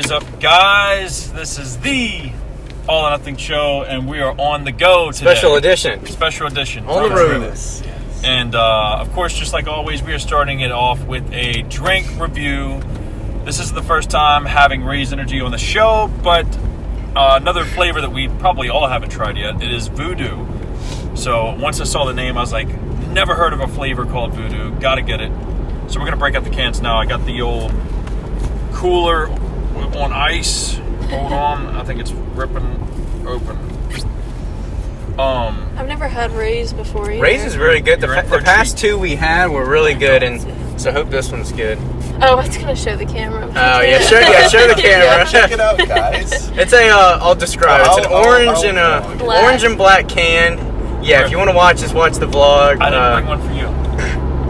is up, guys? This is the All or Nothing Show, and we are on the go today. Special edition. Special edition. On the road. Yes. And, of course, just like always, we are starting it off with a drink review. This is the first time having Raise Energy on the show, but another flavor that we probably all haven't tried yet. It is Voodoo. So once I saw the name, I was like, never heard of a flavor called Voodoo. Gotta get it. So we're going to break out the cans now. I got the old cooler on ice. Hold on. I think it's ripping open. I've never had Raise before either. Raise is really good. The You're in for a past treat. two we had were really good, and so I hope this one's good. Oh, it's going to show the camera. Oh, yeah, show the camera. Check it out, guys. It's a, I'll describe it. It's an orange and a Black. orange and black can. Yeah, if you want to watch this, watch the vlog. I didn't bring one for you.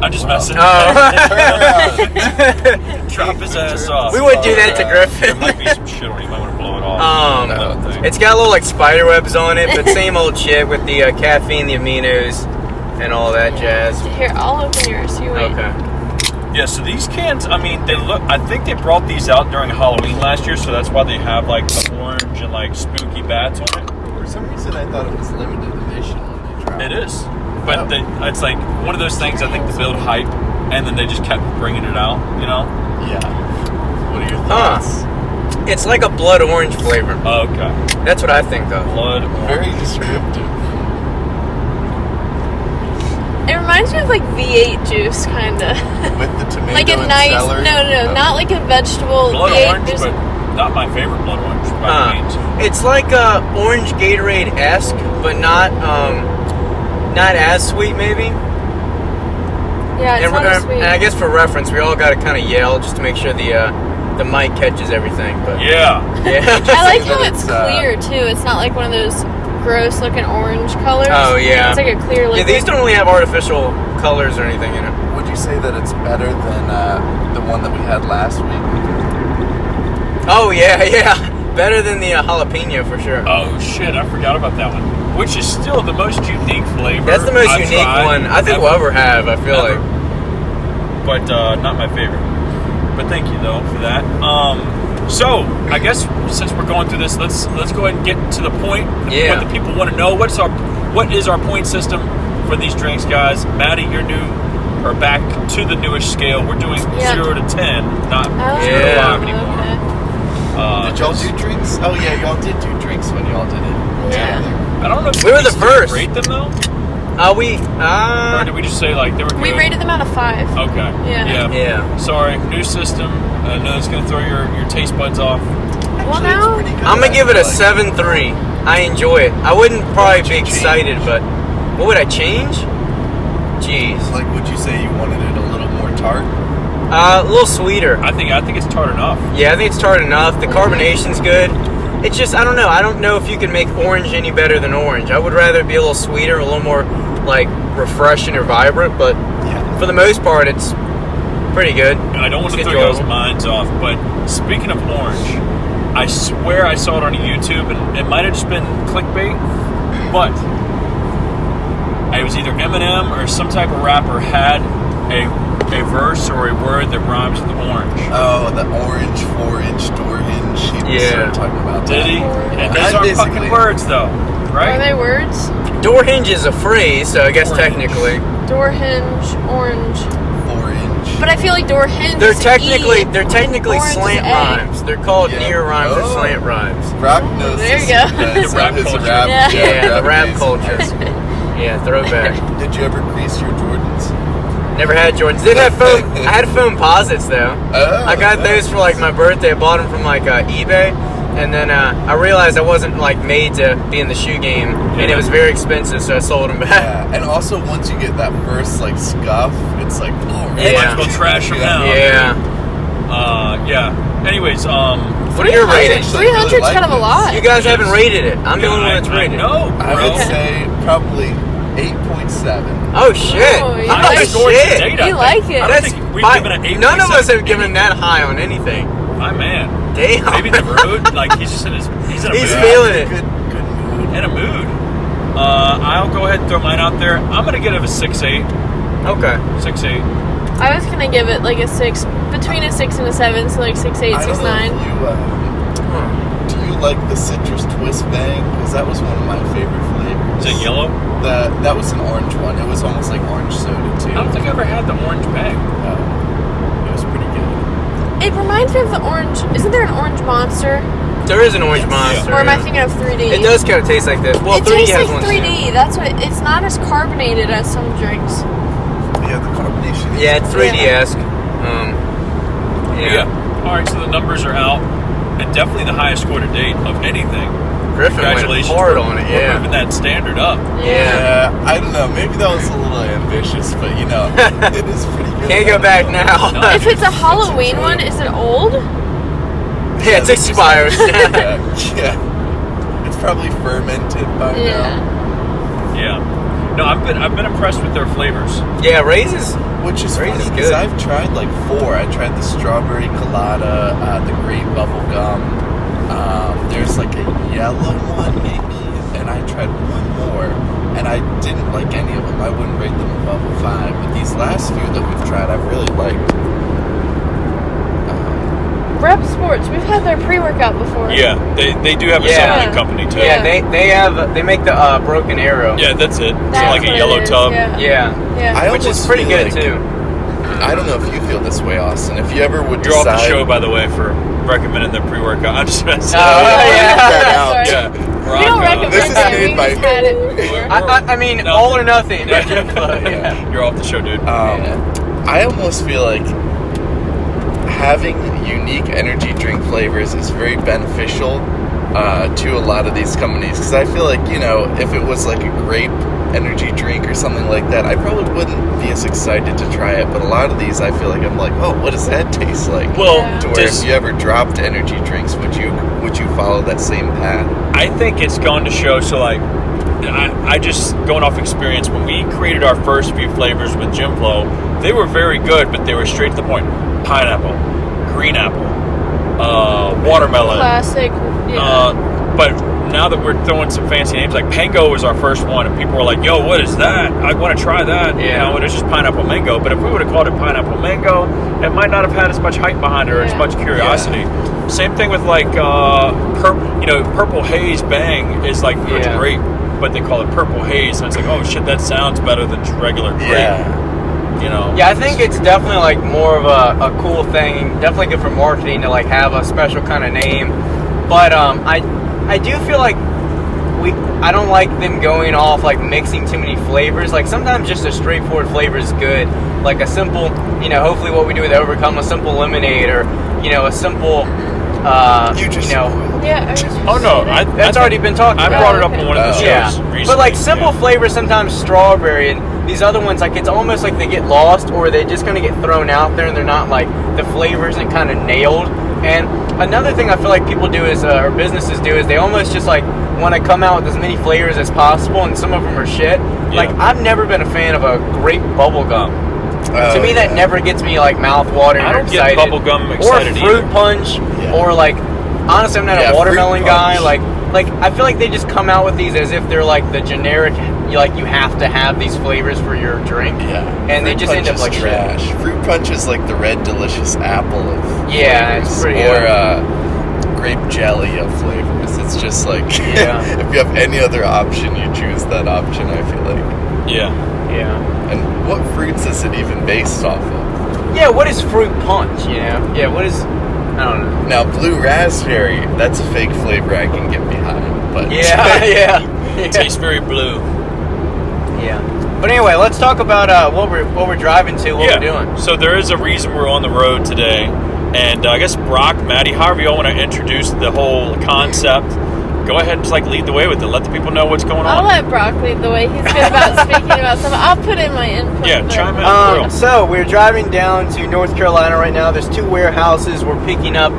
I'm just messing. Oh. Drop his ass off. We would do that to There Griffin. might be some shit on it. You might want to blow it off. It's got little like spider webs on it, but same old shit with the caffeine, the aminos, and all that jazz. Here, I'll open yours. You wait. Okay. Yeah, so these cans, I mean, they look, I think they brought these out during Halloween last year, so that's why they have like the orange and like spooky bats on it. For some reason, I thought it was limited edition when they dropped It is. But it's like one of those things, I think, to build hype, and then they just kept bringing it out, you know? Yeah. What are your Huh. thoughts? It's like a blood orange flavor. Okay. That's what I think, though. Blood orange. Very descriptive. It reminds me of like V8 juice, kind of. With the tomato Like a and nice, celery. no, not like a vegetable. Blood V8, orange, there's- but not my favorite blood orange, by any means. It's like orange Gatorade-esque, but not as sweet, maybe. Yeah, it's not as sweet. And I guess for reference, we all got to kind of yell just to make sure the mic catches everything. But Yeah. yeah. I like say how that it's it's, clear too. It's not like one of those gross looking orange colors. Oh, yeah. It's like a clear Yeah, liquid. these don't really have artificial colors or anything in it. Would you say that it's better than the one that we had last week? Oh yeah. Better than the jalapeno for sure. Oh, shit, I forgot about that one. Which is still the most unique flavor. That's the most I've unique tried one I think ever. we'll ever have. I feel Ever. like. But not my favorite. But thank you though for that. So I guess since we're going through this, let's go ahead and get to the point. Yeah. What the people want to know. What is our point system for these drinks, guys? Maddie, you're new or back to the newish scale. We're doing 0 to 10, not 0 to 5 anymore. Okay. Did y'all do drinks? Oh yeah, y'all did do drinks when y'all did it. Yeah. I don't know if We were the still first. rate them though, or did we just say like they were good? We rated them out of 5. Okay. Yeah. Yeah. Sorry, new system. I know it's gonna throw your taste buds off. Well, Actually, it's now pretty good. I'm gonna give it a Like, 7.3. I enjoy it. I wouldn't probably be excited, but what would I change? Jeez. Like, would you say you wanted it a little more tart? A little sweeter. I think it's tart enough. Yeah, I think it's tart enough. The carbonation's good. It's just, I don't know. I don't know if you can make orange any better than orange. I would rather it be a little sweeter, a little more, like, refreshing or vibrant, but Yeah. for the most part, it's pretty good. I don't want to It's throw y'all's enjoyable. minds off, but speaking of orange, I swear I saw it on YouTube, and it might have just been clickbait, but it was either Eminem or some type of rapper had a verse or a word that rhymes with orange. Oh, the orange 4-inch door hinge. He was Yeah. talking about Did that. he? And those I aren't basically- fucking words, though, are right? they words? Door hinge is a phrase, so I guess Door hinge. technically. Door hinge, orange. 4-inch. But I feel like door hinge. They're is technically E. Orange is slant A. rhymes. They're called Yeah. near rhymes or Oh. slant rhymes. Rock knows There this you go. because The rap it's a culture. rap- Yeah. The rap based culture. on- Yeah, throwback. Did you ever crease your Jordans? Never had Jordans. Did have foam. I had foam posits though. Oh, I got those for like my birthday. I bought them from like eBay, and then I realized I wasn't like made to be in the shoe game, and it was very expensive, so I sold them back. Yeah, and also once you get that first like scuff, it's like, oh, Yeah. Might as well trash them now. Yeah. Yeah. Anyways, What are your ratings? 300's kind of a lot. You guys haven't rated it. I'm the only one that's I rated. know, I bro. would say probably 8.7. Oh shit! Oh, you I like- scored shit. to date, I You think. like it. I don't That's think we've fine. given an 8. None of us have given that high on anything. My man. Damn. Maybe the mood, like he's just in his, he's in a He's mood. feeling it. Good mood. In a mood. I'll go ahead and throw mine out there. I'm gonna give it a 6.8. Okay. 6.8. I was gonna give it like a 6, between a 6 and a 7, so like 6.8, I don't 6.9. know if you, do you like the citrus twist bang? Because that was one of my favorite flavors. Is it yellow? That was an orange one. It was almost like orange soda too. I don't think I ever had the orange bag. It was pretty good. It reminds me of the orange. Isn't there an orange monster? There is an orange monster. Or am I thinking of 3D? It does kind of taste like this. Well, It 3D tastes has like one 3D. too. That's what. It's not as carbonated as some drinks. Yeah, the carbonation. Yeah, it's 3D-esque. Yeah. All right, so the numbers are out, and definitely the highest score to date of anything. Griffin went Congratulations hard for- on it, for yeah. moving that standard up. Yeah. I don't know. Maybe that was a little ambitious, but you know, it is pretty good. Can't go back now. No. If it's a Halloween one, is it old? Yeah, it's expired. Yeah. It's probably fermented by now. Yeah. No, I've been impressed with their flavors. Yeah, raises. Which is Grape funny is because good. I've tried like 4. I tried the strawberry colada, the grape bubble gum. There's like a yellow one maybe, and I tried one more, and I didn't like any of them. I wouldn't rate them above a 5. But these last few that we've tried, I've really liked. Rep Sports. We've had their pre-workout before. Yeah, they do have a Yeah. supplement company too. Yeah, they make the Broken Arrow. Yeah, that's it. So That's like a what yellow it is, tub. Yeah. Yeah, I which is almost pretty feel good like- too. I don't know if you feel this way, Austin. If you ever would You're off decide, the show, by the way, for recommending the pre-workout. I'm just messing. Oh, yeah. that out. Sorry. Yeah. We don't recommend This is it. made We by- just had it before. I mean, No. all or nothing. Yeah. Yeah. You're off the show, dude. I almost feel like having unique energy drink flavors is very beneficial to a lot of these companies, because I feel like, you know, if it was like a grape energy drink or something like that, I probably wouldn't be as excited to try it. But a lot of these, I feel like I'm like, oh, what does that taste like? Well, To where does- if you ever dropped energy drinks, would you follow that same path? I think it's gone to show. So like, I just going off experience. When we created our first few flavors with GYMFLO, they were very good, but they were straight to the point. Pineapple, green apple, watermelon. Classic. Yeah. But now that we're throwing some fancy names, like Pango was our first one, and people were like, "Yo, what is that? I want to try that." Yeah. You know, and it's just pineapple mango. But if we would have called it pineapple mango, it might not have had as much hype behind it or as Yeah. much curiosity. Same thing with like purple haze bang is like it's Yeah. grape, but they call it purple haze, and it's like, oh shit, that sounds better than just regular grape. You know. Yeah, I think it's definitely like more of a cool thing. Definitely good for marketing to like have a special kind of name. But I do feel like I don't like them going off like mixing too many flavors. Like sometimes just a straightforward flavor is good. Like a simple, you know, hopefully what we do with Overcome, a simple lemonade, or you know, a simple, Yeah. Oh no, that's already been talked I about. brought it up on one of the shows Yeah, recently. but like simple Yeah. flavors, sometimes strawberry, and these other ones, like it's almost like they get lost or they just kind of get thrown out there, and they're not like the flavors and kind of nailed. And another thing I feel like people do is, or businesses do, is they almost just like want to come out with as many flavors as possible, and some of them are shit. Like I've never been a fan of a grape bubble gum. To me, that never gets me like mouth watering. I don't get excited. bubble gum excited or fruit either. punch, Yeah. or like honestly, I'm not Yeah, a watermelon fruit guy. punch. Like I feel like they just come out with these as if they're like the generic. Like you have to have these flavors for your drink. Yeah, and they Fruit just end punch up like is shit. trash. Fruit punch is like the red delicious apple of Yeah, flavors, it's pretty. or grape jelly of flavors. It's just like Yeah. if you have any other option, you choose that option. I feel like. Yeah. Yeah. And what fruits is it even based off of? Yeah. What is fruit punch? You know. Yeah. What is? I don't know. Now, blue raspberry, that's a fake flavor I can get behind. But Yeah. Yeah. It tastes very blue. Yeah. But anyway, let's talk about what we're driving to, what we're doing. So there is a reason we're on the road today, and I guess Brock, Madi, however y'all want to introduce the whole concept, go ahead and just like lead the way with it. Let the people know what's going I'll on. let Brock lead the way. He's good about speaking about stuff. I'll put in my input. Yeah, but- chime in. So we're driving down to North Carolina right now. There's 2 warehouses we're picking up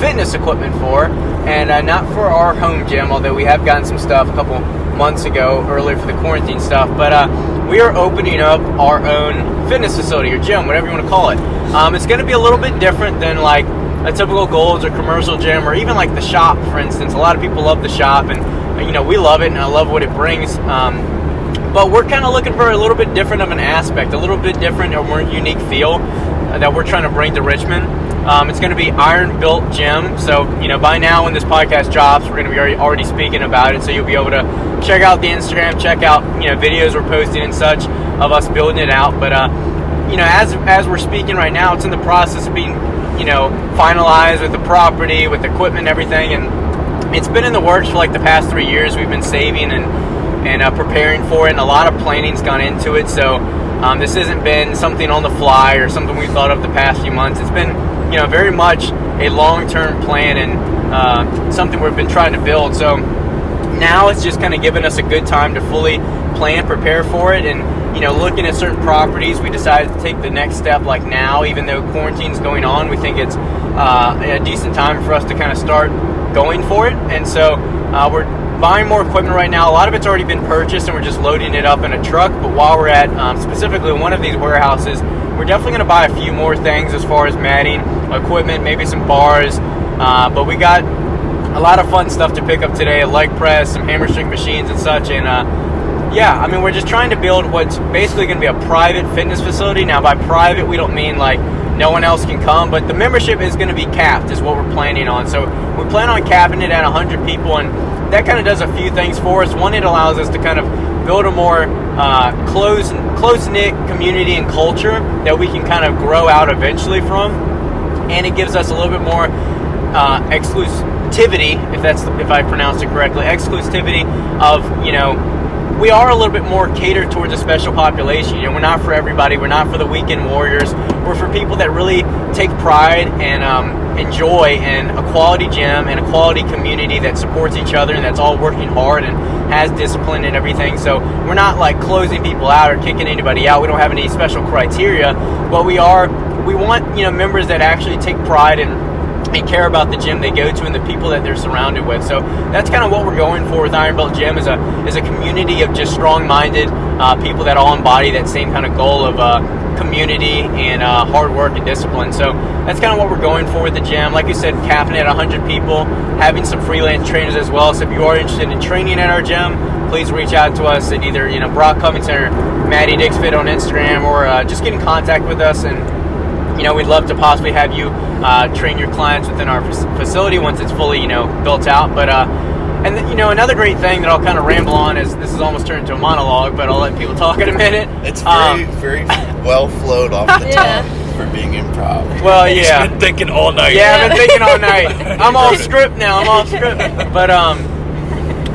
fitness equipment for, and not for our home gym, although we have gotten some stuff a couple months ago, earlier for the quarantine stuff. But we are opening up our own fitness facility or gym, whatever you want to call it. It's going to be a little bit different than like a typical Gold's or commercial gym, or even like the shop, for instance. A lot of people love the shop, and you know we love it, and I love what it brings. But we're kind of looking for a little bit different of an aspect, a little bit different or more unique feel that we're trying to bring to Richmond. It's going to be Iron Built Gym. So, by now when this podcast drops, we're going to be already speaking about it. So you'll be able to check out the Instagram, check out, videos we're posting and such of us building it out. But, as we're speaking right now, it's in the process of being, finalized with the property, with equipment and everything. And it's been in the works for like the past 3 years. We've been saving and preparing for it, and a lot of planning's gone into it. So this hasn't been something on the fly or something we thought of the past few months. It's been, very much a long-term plan and something we've been trying to build. So now it's just kind of giving us a good time to fully plan, prepare for it, and looking at certain properties, we decided to take the next step like now. Even though quarantine's going on, we think it's a decent time for us to kind of start going for it. And so we're buying more equipment right now. A lot of it's already been purchased and we're just loading it up in a truck. But while we're at specifically one of these warehouses, we're definitely going to buy a few more things as far as matting, equipment, maybe some bars. But we got a lot of fun stuff to pick up today, a leg press, some hammer strength machines and such. And we're just trying to build what's basically going to be a private fitness facility. Now by private, we don't mean like no one else can come, but the membership is going to be capped is what we're planning on. So we plan on capping it at 100 people, and that kind of does a few things for us. One, it allows us to kind of build a more close-knit community and culture that we can kind of grow out eventually from, and it gives us a little bit more exclusivity, if I pronounced it correctly, exclusivity of, we are a little bit more catered towards a special population. We're not for everybody. We're not for the weekend warriors. We're for people that really take pride and enjoy in a quality gym and a quality community that supports each other and that's all working hard and has discipline and everything. So we're not like closing people out or kicking anybody out. We don't have any special criteria, but we want, members that actually take pride and care about the gym they go to and the people that they're surrounded with. So that's kind of what we're going for with Iron Belt Gym, is a community of just strong-minded people that all embody that same kind of goal of community and hard work and discipline. So that's kind of what we're going for with the gym. Like you said, capping it at 100 people, having some freelance trainers as well. So if you are interested in training at our gym, please reach out to us at either Brock Covington or Madi Dixfit on Instagram, or just get in contact with us. And we'd love to possibly have you train your clients within our facility once it's fully, built out. But another great thing that I'll kind of ramble on is this is almost turned into a monologue, but I'll let people talk in a minute. It's very well flowed off the tongue for being improv. Well, yeah. He's been thinking all night. Yeah, I've been thinking all night. I'm off script now. But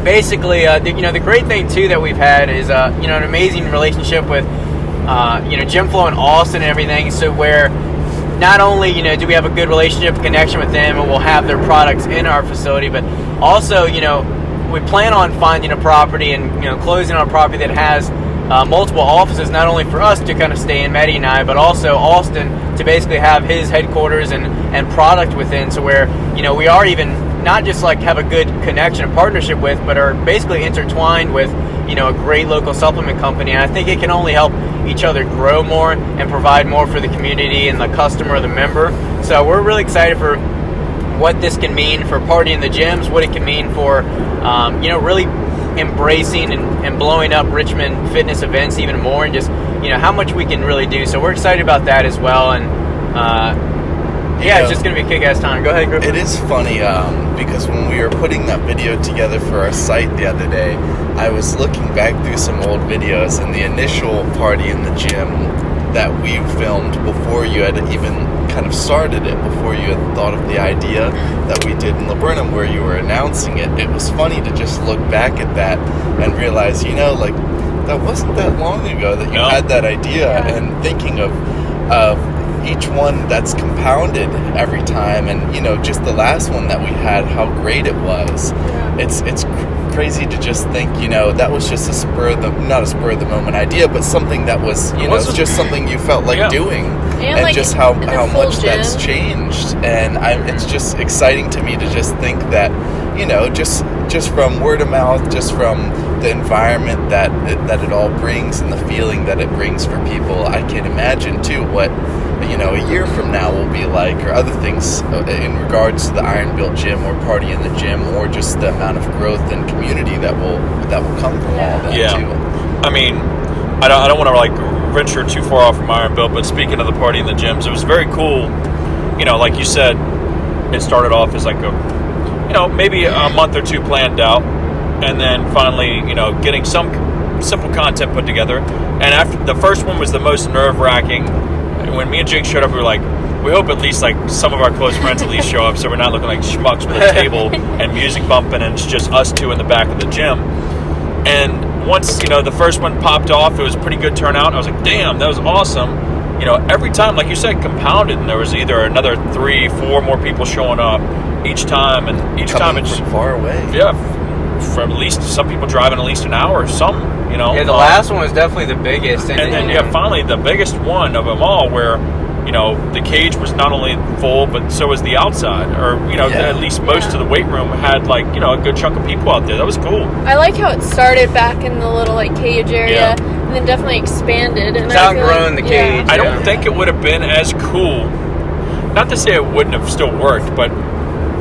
basically, the great thing too that we've had is an amazing relationship with GYMFLO in Austin and everything. So where not only, do we have a good relationship and connection with them and we'll have their products in our facility, but also, we plan on finding a property and, closing on a property that has multiple offices, not only for us to kind of stay in, Madi and I, but also Austin to basically have his headquarters and product within. So where, we are even not just like have a good connection and partnership with, but are basically intertwined with, a great local supplement company. And I think it can only help each other grow more and provide more for the community and the customer, the member. So we're really excited for what this can mean for Party in the Gyms, what it can mean for, really embracing and blowing up Richmond fitness events even more, and just, how much we can really do. So we're excited about that as well. And, it's just going to be a kick-ass time. Go ahead, Griffin. It is funny because when we were putting that video together for our site the other day, I was looking back through some old videos, and the initial Party in the Gym that we filmed before you had even kind of started it, before you had thought of the idea that we did in Laburnum where you were announcing it, it was funny to just look back at that and realize, that wasn't that long ago that you had that idea, and thinking of each one that's compounded every time, and just the last one that we had, how great it was. It's crazy to just think, that was just not a spur of the moment idea, but something that was, it's just something you felt like doing, and like just how much that's changed. And it's just exciting to me to just think that, just from word of mouth, just from the environment that it all brings and the feeling that it brings for people, I can imagine too what a year from now will be like, or other things in regards to the Iron Built Gym or Party in the Gym, or just the amount of growth and community that will come from all that too. I mean, I don't want to like venture too far off from Iron Built, but speaking of the party in the gyms, it was very cool. You know, like you said, it started off as like maybe a month or two planned out, and then finally, getting some simple content put together. And after the first one was the most nerve-wracking. When me and Jake showed up, we were like, we hope at least like some of our close friends at least show up, so we're not looking like schmucks with a table and music bumping, and it's just us two in the back of the gym. And once the first one popped off, it was a pretty good turnout. I was like, damn, that was awesome. Every time, like you said, compounded, and there was either another 3-4 more people showing up each time, and each time it's from far away. Yeah, from at least some people driving at least an hour, some. Yeah, the last one was definitely the biggest, and then finally the biggest one of them all, where the cage was not only full, but so was the outside, or at least most of the weight room had like a good chunk of people out there. That was cool. I like how it started back in the little like cage area, and then definitely expanded. And it's outgrown the cage. I don't think it would have been as cool. Not to say it wouldn't have still worked, but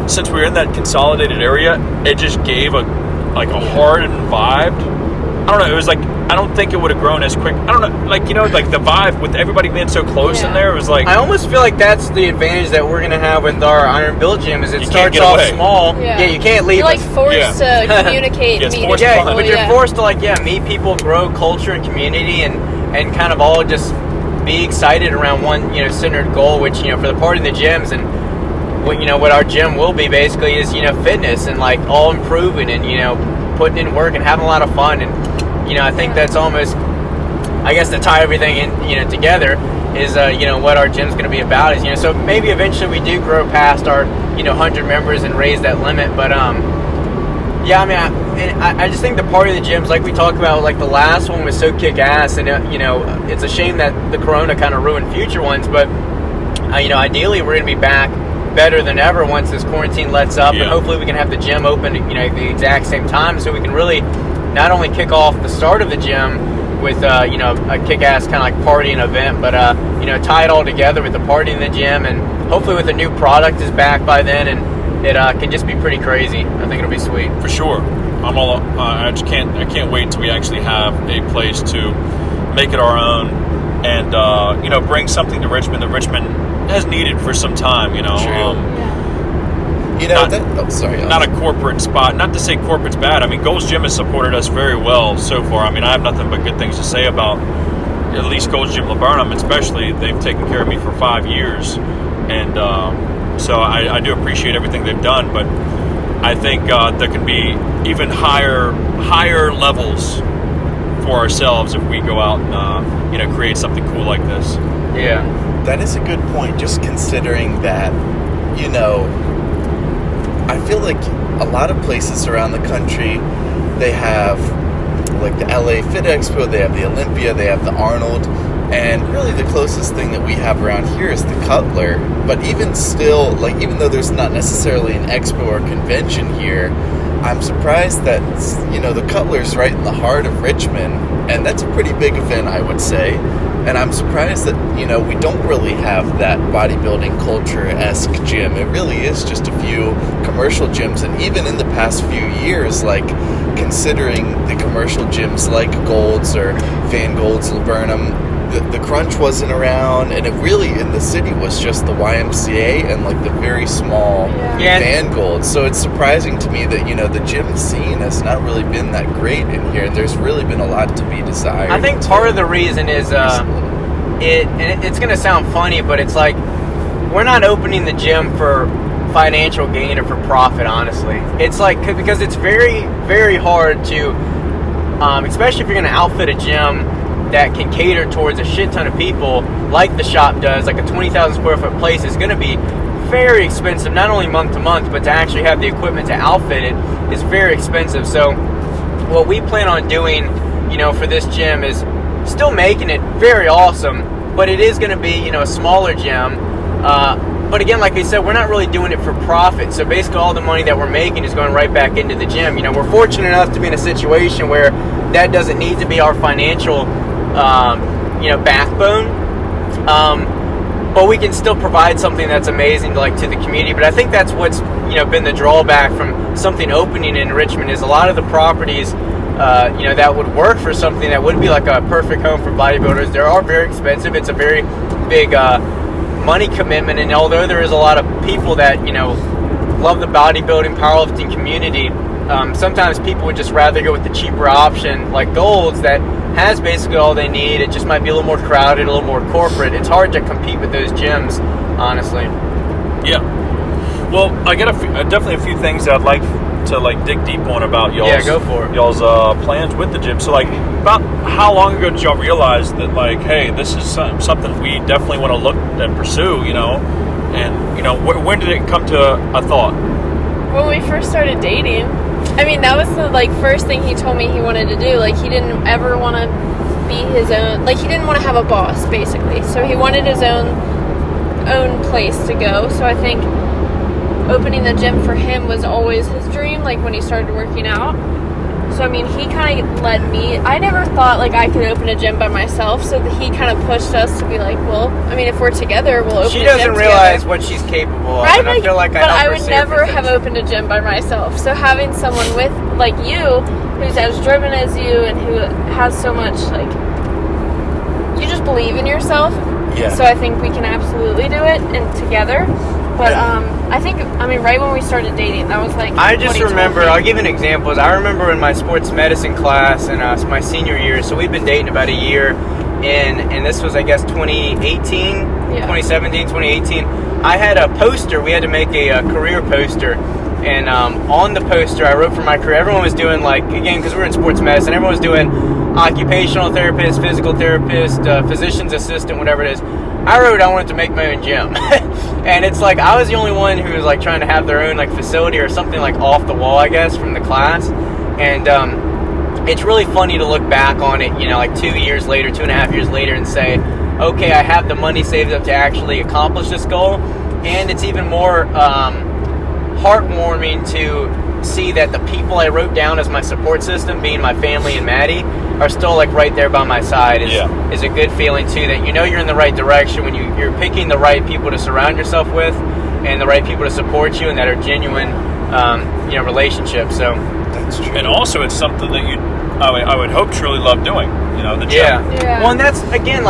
since we were in that consolidated area, it just gave a hardened vibe. I don't know. It was like, I don't think it would have grown as quick. I don't know. Like, like the vibe with everybody being so close in there, it was like. I almost feel like that's the advantage that we're going to have with our Iron Built gym, is it starts off small. Yeah, you can't leave. You're like forced to communicate. It's meet forced people, but you're forced to meet people, grow culture and community, and kind of all just be excited around one, centered goal, which, for the party in the gyms and what our gym will be basically is, fitness and like all improving and, putting in work and having a lot of fun. And I think that's almost, I guess, to tie everything in together is what our gym's going to be about is so maybe eventually we do grow past our 100 members and raise that limit. But I mean, I just think the party of the gyms, like we talked about, like the last one was so kick-ass, and it's a shame that the corona kind of ruined future ones, but ideally we're going to be back better than ever once this quarantine lets up, and hopefully we can have the gym open at the exact same time, so we can really not only kick off the start of the gym with a kick-ass kind of like party and event, but tie it all together with the party in the gym, and hopefully with a new product is back by then, and it can just be pretty crazy. I think it'll be sweet for sure. I can't wait until we actually have a place to make it our own, and bring something to Richmond that Richmond has needed for some time. Not a corporate spot. Not to say corporate's bad. I mean, Gold's Gym has supported us very well so far. I mean, I have nothing but good things to say about at least Gold's Gym Laburnum, especially. They've taken care of me for 5 years, and so I do appreciate everything they've done. But I think there can be even higher levels for ourselves if we go out and create something cool like this. Yeah, that is a good point. Just considering that, I feel like a lot of places around the country, they have like the LA Fit Expo, they have the Olympia, they have the Arnold, and really the closest thing that we have around here is the Cutler. But even still, like, even though there's not necessarily an expo or convention here, I'm surprised that, the Cutler's right in the heart of Richmond, and that's a pretty big event, I would say. And I'm surprised that, we don't really have that bodybuilding culture-esque gym. It really is just a few commercial gyms. And even in the past few years, like, considering the commercial gyms like Gold's or Van Gold's Laburnum, the Crunch wasn't around, and it really, in the city, was just the YMCA and, like, the very small Van Gold. So it's surprising to me that, the gym scene has not really been that great in here. There's really been a lot to be desired. I think part of the reason is it's going to sound funny, but it's like we're not opening the gym for financial gain or for profit, honestly. It's like, because it's very, very hard to, especially if you're going to outfit a gym that can cater towards a shit ton of people like the shop does. Like a 20,000 square foot place is going to be very expensive, not only month to month, but to actually have the equipment to outfit it is very expensive. So what we plan on doing, for this gym is still making it very awesome, but it is going to be, a smaller gym. But again, like I said, we're not really doing it for profit. So basically all the money that we're making is going right back into the gym. We're fortunate enough to be in a situation where that doesn't need to be our financial backbone, but we can still provide something that's amazing to the community. But I think that's what's been the drawback from something opening in Richmond is a lot of the properties that would work for something that would be like a perfect home for bodybuilders. They are very expensive. It's a very big money commitment, and although there is a lot of people that love the bodybuilding, powerlifting community, sometimes people would just rather go with the cheaper option, like Gold's, that has basically all they need. It just might be a little more crowded, a little more corporate. It's hard to compete with those gyms, honestly. Yeah. Well, I got definitely a few things that I'd like to dig deep on about y'all's. Yeah, go for it. Y'all's plans with the gym. So about how long ago did y'all realize that hey, this is something we definitely want to look and pursue? And when did it come to a thought? When we first started dating, I mean, that was the first thing he told me he wanted to do. He didn't ever want to be his own. He didn't want to have a boss, basically. So he wanted his own place to go. So I think opening the gym for him was always his dream, when he started working out. So I mean, he kind of led me. I never thought I could open a gym by myself, so he kind of pushed us to be well, I mean, if we're together, we'll open a gym together. She doesn't realize what she's capable of, right? And I feel like I would never have opened a gym by myself. So having someone with you, who's as driven as you and who has so much you just believe in yourself. Yeah. So I think we can absolutely do it and together. But I think, right when we started dating, that was I just remember, I'll give an example. I remember in my sports medicine class in my senior year, so we've been dating about a year, and this was, I guess, 2017, 2018. I had a poster. We had to make a career poster, and on the poster, I wrote for my career. Everyone was doing, again, because we're in sports medicine, everyone was doing occupational therapist, physical therapist, physician's assistant, whatever it is. I wrote I wanted to make my own gym. And it's I was the only one who was trying to have their own facility or something off the wall, I guess, from the class. And it's really funny to look back on it, 2.5 years later, and say, okay, I have the money saved up to actually accomplish this goal. And it's even more heartwarming to see that the people I wrote down as my support system, being my family and Madi, are still right there by my side. Is a good feeling too, that you're in the right direction when you're picking the right people to surround yourself with and the right people to support you and that are genuine relationships. So That's true. And also it's something that I would hope truly love doing, the gym. Yeah. Well, and that's again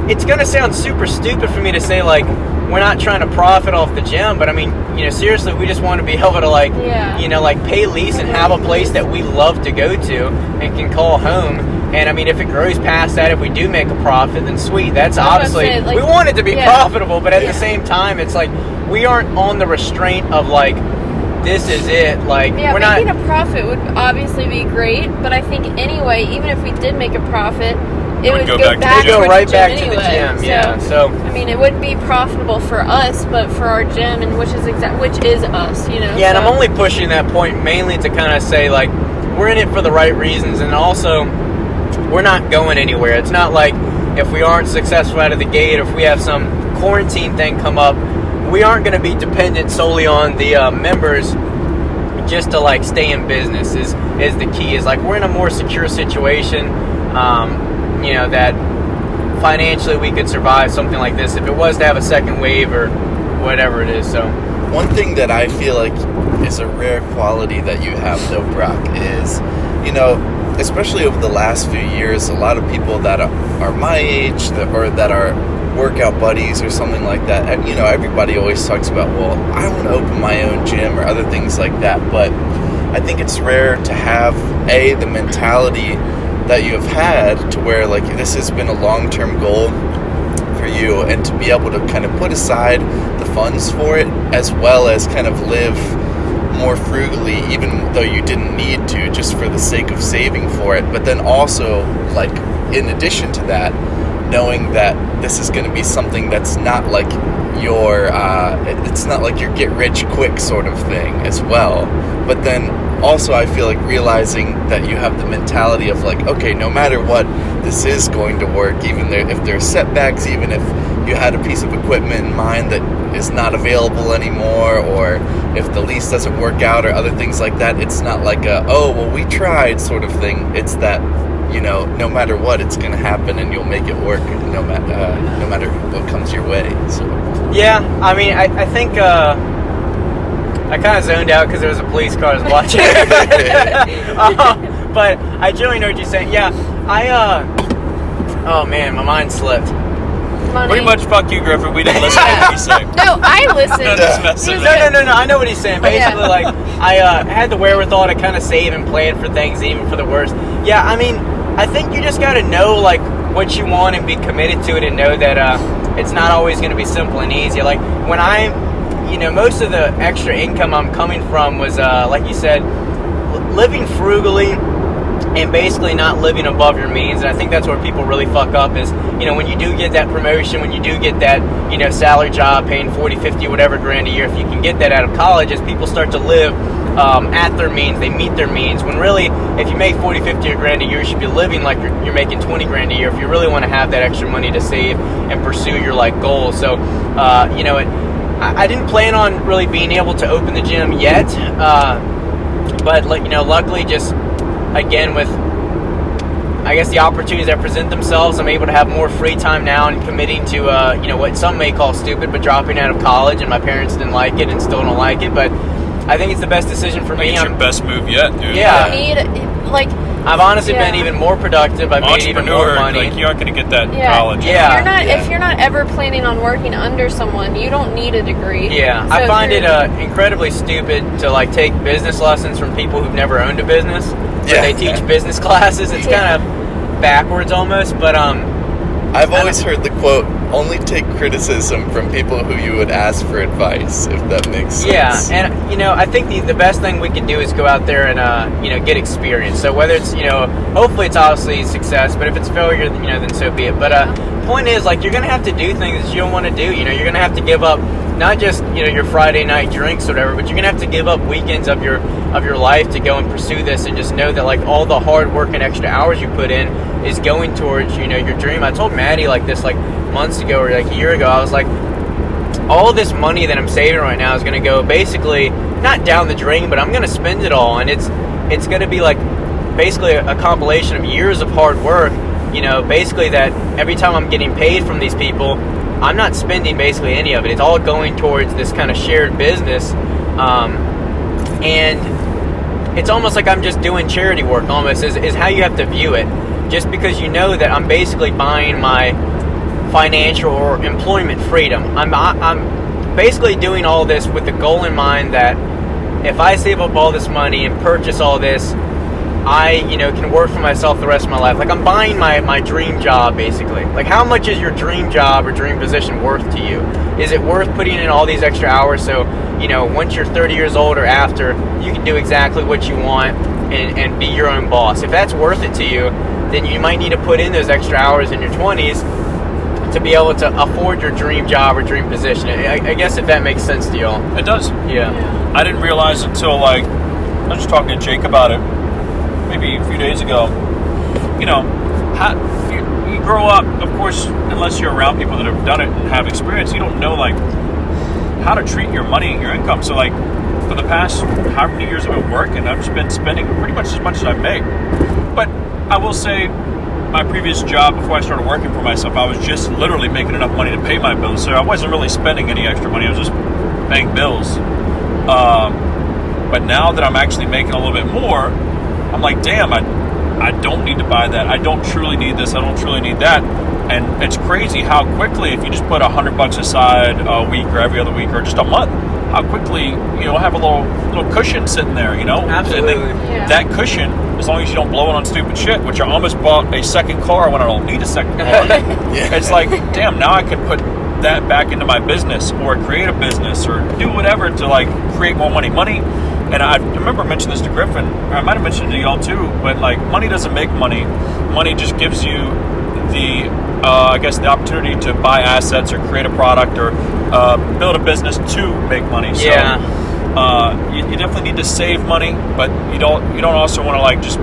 it's gonna sound super stupid for me to say we're not trying to profit off the gym, but I mean, seriously, we just want to be able to pay lease and have a place that we love to go to and can call home. And I mean, if it grows past that, if we do make a profit, then sweet. That's obviously, we want it to be profitable, but at the same time, it's we aren't on the restraint of this is it. We're not. Making a profit would obviously be great, but I think anyway, even if we did make a profit, it would go back to the gym anyway. Yeah. So I mean, it wouldn't be profitable for us, but for our gym, and which is us, Yeah, and I'm only pushing that point mainly to kind of say we're in it for the right reasons, and also we're not going anywhere. It's not if we aren't successful out of the gate, or if we have some quarantine thing come up, we aren't going to be dependent solely on the members just to stay in business. Is the key. Is we're in a more secure situation. That financially we could survive something like this if it was to have a second wave or whatever it is. So one thing that I feel is a rare quality that you have, though, Brock, is especially over the last few years, a lot of people that are my age or that are workout buddies or something like that, and everybody always talks about, well, I want to open my own gym or other things like that. But I think it's rare to have the mentality that you have had to where this has been a long-term goal for you, and to be able to kind of put aside the funds for it, as well as kind of live more frugally, even though you didn't need to, just for the sake of saving for it. But then also in addition to that, knowing that this is going to be something that's not it's not your get rich quick sort of thing as well. But then also I feel realizing that you have the mentality of okay, no matter what, this is going to work, even if there's setbacks, even if you had a piece of equipment in mind that is not available anymore, or if the lease doesn't work out or other things like that. It's not we tried sort of thing. It's that no matter what, it's going to happen, and you'll make it work no matter what comes your way. So yeah, I mean, I think I kind of zoned out because there was a police car I was watching. But I generally know what you're saying. Yeah, oh man, my mind slipped. Money. Pretty much, fuck you, Griffin. We didn't listen to what you say. No, I listened. Just messing with No. I know what he's saying. Basically, like, I had the wherewithal to kind of save and plan for things, even for the worst. Yeah, I mean, I think you just got to know, like, what you want and be committed to it and know that it's not always going to be simple and easy. Like, when most of the extra income I'm coming from was, like you said, living frugally and basically not living above your means. And I think that's where people really fuck up is, when you do get that promotion, when you do get that, salary job paying 40, 50, whatever grand a year, if you can get that out of college, as people start to live at their means, they meet their means, when really, if you make 40, 50 grand a year, you should be living like you're making 20 grand a year if you really want to have that extra money to save and pursue your, like, goals. So, I didn't plan on really being able to open the gym yet, but, luckily, just again with, I guess, the opportunities that present themselves, I'm able to have more free time now and committing to, what some may call stupid, but dropping out of college, and my parents didn't like it and still don't like it, but I think it's the best decision for me. It's your best move yet, dude. Yeah. I've honestly been even more productive. I've made even more money. Like, you aren't going to get that in Yeah. college. Yeah. If you're not ever planning on working under someone, you don't need a degree. Yeah, So I if find it you're- incredibly stupid to, like, take business lessons from people who've never owned a business. Where Yeah. they teach business classes. It's kind of backwards almost, but I've always heard the quote, only take criticism from people who you would ask for advice, if that makes sense. yeah, and I think the best thing we can do is go out there and get experience. So whether it's hopefully it's obviously success, but if it's failure, then so be it. But point is, like, you're gonna have to do things that you don't want to do. You're gonna have to give up not just your Friday night drinks or whatever, but you're gonna have to give up weekends of your life to go and pursue this, and just know that, like, all the hard work and extra hours you put in is going towards your dream. I told Madi like this, like, months ago or like a year ago. I was like, all this money that I'm saving right now is going to go basically not down the drain, but I'm going to spend it all, and it's going to be like basically a compilation of years of hard work. Basically that every time I'm getting paid from these people, I'm not spending basically any of it. It's all going towards this kind of shared business, and it's almost like I'm just doing charity work. Almost is how you have to view it. Just because that I'm basically buying my financial or employment freedom. I'm basically doing all this with the goal in mind that if I save up all this money and purchase all this, I can work for myself the rest of my life. Like, I'm buying my dream job, basically. Like, how much is your dream job or dream position worth to you? Is it worth putting in all these extra hours so once you're 30 years old or after, you can do exactly what you want and be your own boss? If that's worth it to you, then you might need to put in those extra hours in your 20s to be able to afford your dream job or dream position. I guess if that makes sense to y'all. It does. Yeah. I didn't realize until, like, I was just talking to Jake about it maybe a few days ago. How you grow up, of course, unless you're around people that have done it and have experience, you don't know, like, how to treat your money and your income. So, like, for the past however many years I've been working, I've just been spending pretty much as much as I make. But I will say, my previous job before I started working for myself, I was just literally making enough money to pay my bills. So I wasn't really spending any extra money. I was just paying bills. But now that I'm actually making a little bit more, I'm like, damn, I don't need to buy that. I don't truly need this. I don't truly need that. And it's crazy how quickly, if you just put $100 aside a week or every other week or just a month, how quickly you'll have a little cushion sitting there, Absolutely. And then that cushion, as long as you don't blow it on stupid shit, which I almost bought a second car when I don't need a second car. Yeah. It's like, damn, now I could put that back into my business or create a business or do whatever to, like, create more money. And I remember mentioning this to Griffin, or I might have mentioned it to y'all too, but, like, money doesn't make money. Money just gives you the opportunity to buy assets or create a product or build a business to make money. So, you definitely need to save money, but you don't also want to, like, just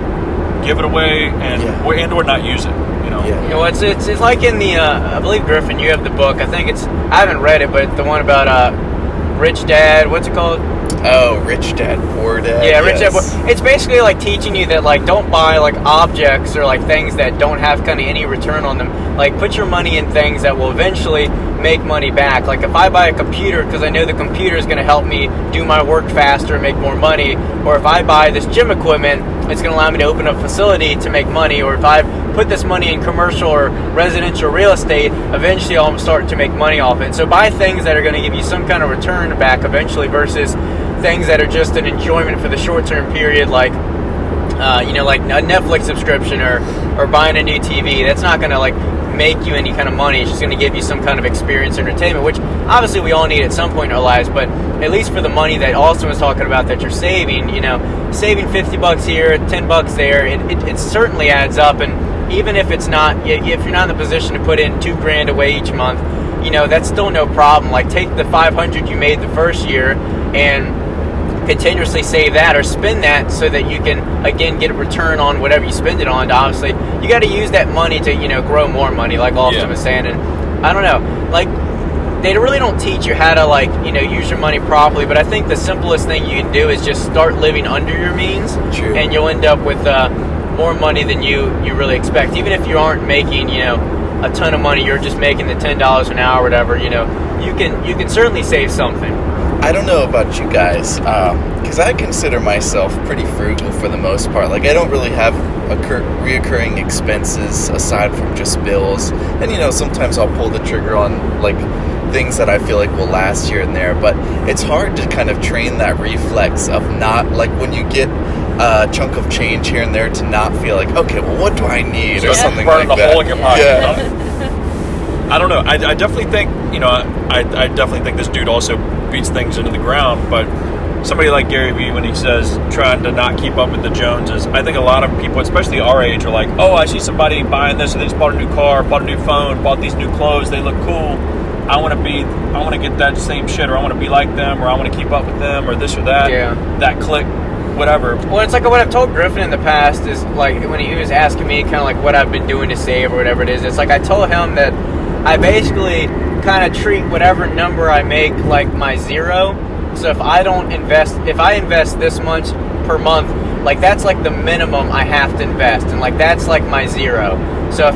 give it away or not use it. Yeah. It's like in the I believe, Griffin, you have the book. I think I haven't read it, but the one about Rich Dad. What's it called? Oh, Rich Dad, Poor Dad. Yeah, Rich Dad. yes. It's basically like teaching you that like don't buy like objects or like things that don't have kind of any return on them. Like put your money in things that will eventually make money back. Like if I buy a computer because I know the computer is going to help me do my work faster and make more money, or if I buy this gym equipment, it's going to allow me to open a facility to make money, or if I put this money in commercial or residential real estate, eventually I'll start to make money off it. So buy things that are going to give you some kind of return back eventually versus things that are just an enjoyment for the short-term period, like like a Netflix subscription or buying a new TV. That's not going to like make you any kind of money. It's just going to give you some kind of experience, entertainment, which obviously we all need at some point in our lives. But at least for the money that Austin was talking about that you're saving, saving $50 here, $10 there, it certainly adds up. And even if it's not, if you're not in the position to put in $2,000 away each month, that's still no problem. Like take the $500 you made the first year and continuously save that or spend that so that you can again get a return on whatever you spend it on. Obviously you got to use that money to grow more money, like Austin was saying. And I don't know, like they really don't teach you how to use your money properly, but I think the simplest thing you can do is just start living under your means. True. And you'll end up with more money than you really expect. Even if you aren't making a ton of money, you're just making the $10 an hour or whatever, you can certainly save something. I don't know about you guys, because I consider myself pretty frugal for the most part. Like, I don't really have reoccurring expenses aside from just bills. And, sometimes I'll pull the trigger on, like, things that I feel like will last here and there. But it's hard to kind of train that reflex of not, like, when you get a chunk of change here and there to not feel like, okay, well, what do I need? Or something like that. Burn the hole in your pocket. Yeah. I don't know. I definitely think, I definitely think this dude also beats things into the ground, but somebody like Gary Vee, when he says trying to not keep up with the Joneses, I think a lot of people, especially our age, are like, oh, I see somebody buying this, or they just bought a new car, bought a new phone, bought these new clothes, they look cool. I want to get that same shit, or I want to be like them, or I want to keep up with them, or this or that, that click, whatever. Well, it's like what I've told Griffin in the past is like when he was asking me kind of like what I've been doing to save or whatever it is. It's like I told him that I basically kind of treat whatever number I make like my zero. So if I invest this much per month, like that's like the minimum I have to invest, and like that's like my zero. So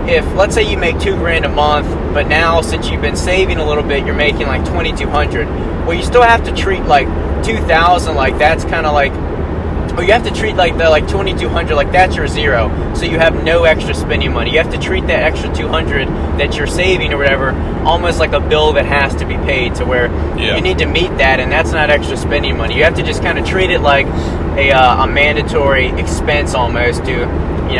if let's say you make $2,000 a month, but now since you've been saving a little bit, you're making like $2,200. Well, you still have to treat like $2,000 like that's kind of like, or you have to treat like the like $2,200 like that's your zero. So you have no extra spending money. You have to treat that extra $200 that you're saving or whatever almost like a bill that has to be paid, to where you need to meet that, and that's not extra spending money. You have to just kind of treat it like a mandatory expense almost, to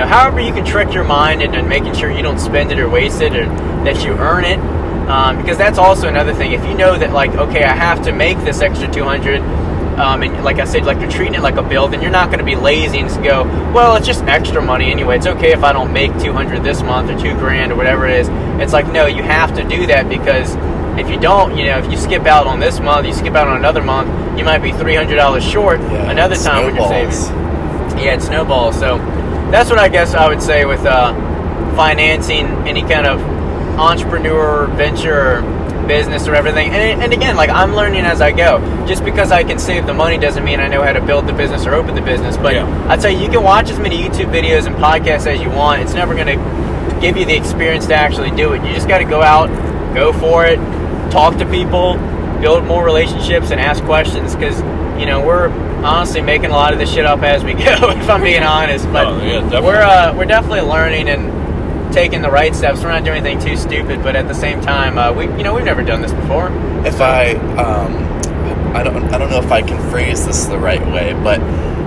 however you can trick your mind into making sure you don't spend it or waste it, or that you earn it. Because that's also another thing. If you know that like, okay, I have to make this extra $200, and like I said, like you're treating it like a bill, then you're not going to be lazy and just go, well, it's just extra money anyway. It's okay if I don't make $200 this month or $2,000 or whatever it is. It's like, no, you have to do that, because if you don't, if you skip out on this month, you skip out on another month, you might be $300 short another time when you're saving. Yeah, it snowballs. So that's what I guess I would say with financing any kind of entrepreneur venture or business or everything. And again, like I'm learning as I go. Just because I can save the money doesn't mean I know how to build the business or open the business. But I'd say you can watch as many YouTube videos and podcasts as you want. It's never going to give you the experience to actually do it. You just got to go out, go for it, talk to people, build more relationships, and ask questions, because we're honestly making a lot of this shit up as we go, if I'm being honest. But we're definitely learning and taking the right steps. We're not doing anything too stupid, but at the same time, we've never done this before. If I don't know if I can phrase this the right way, but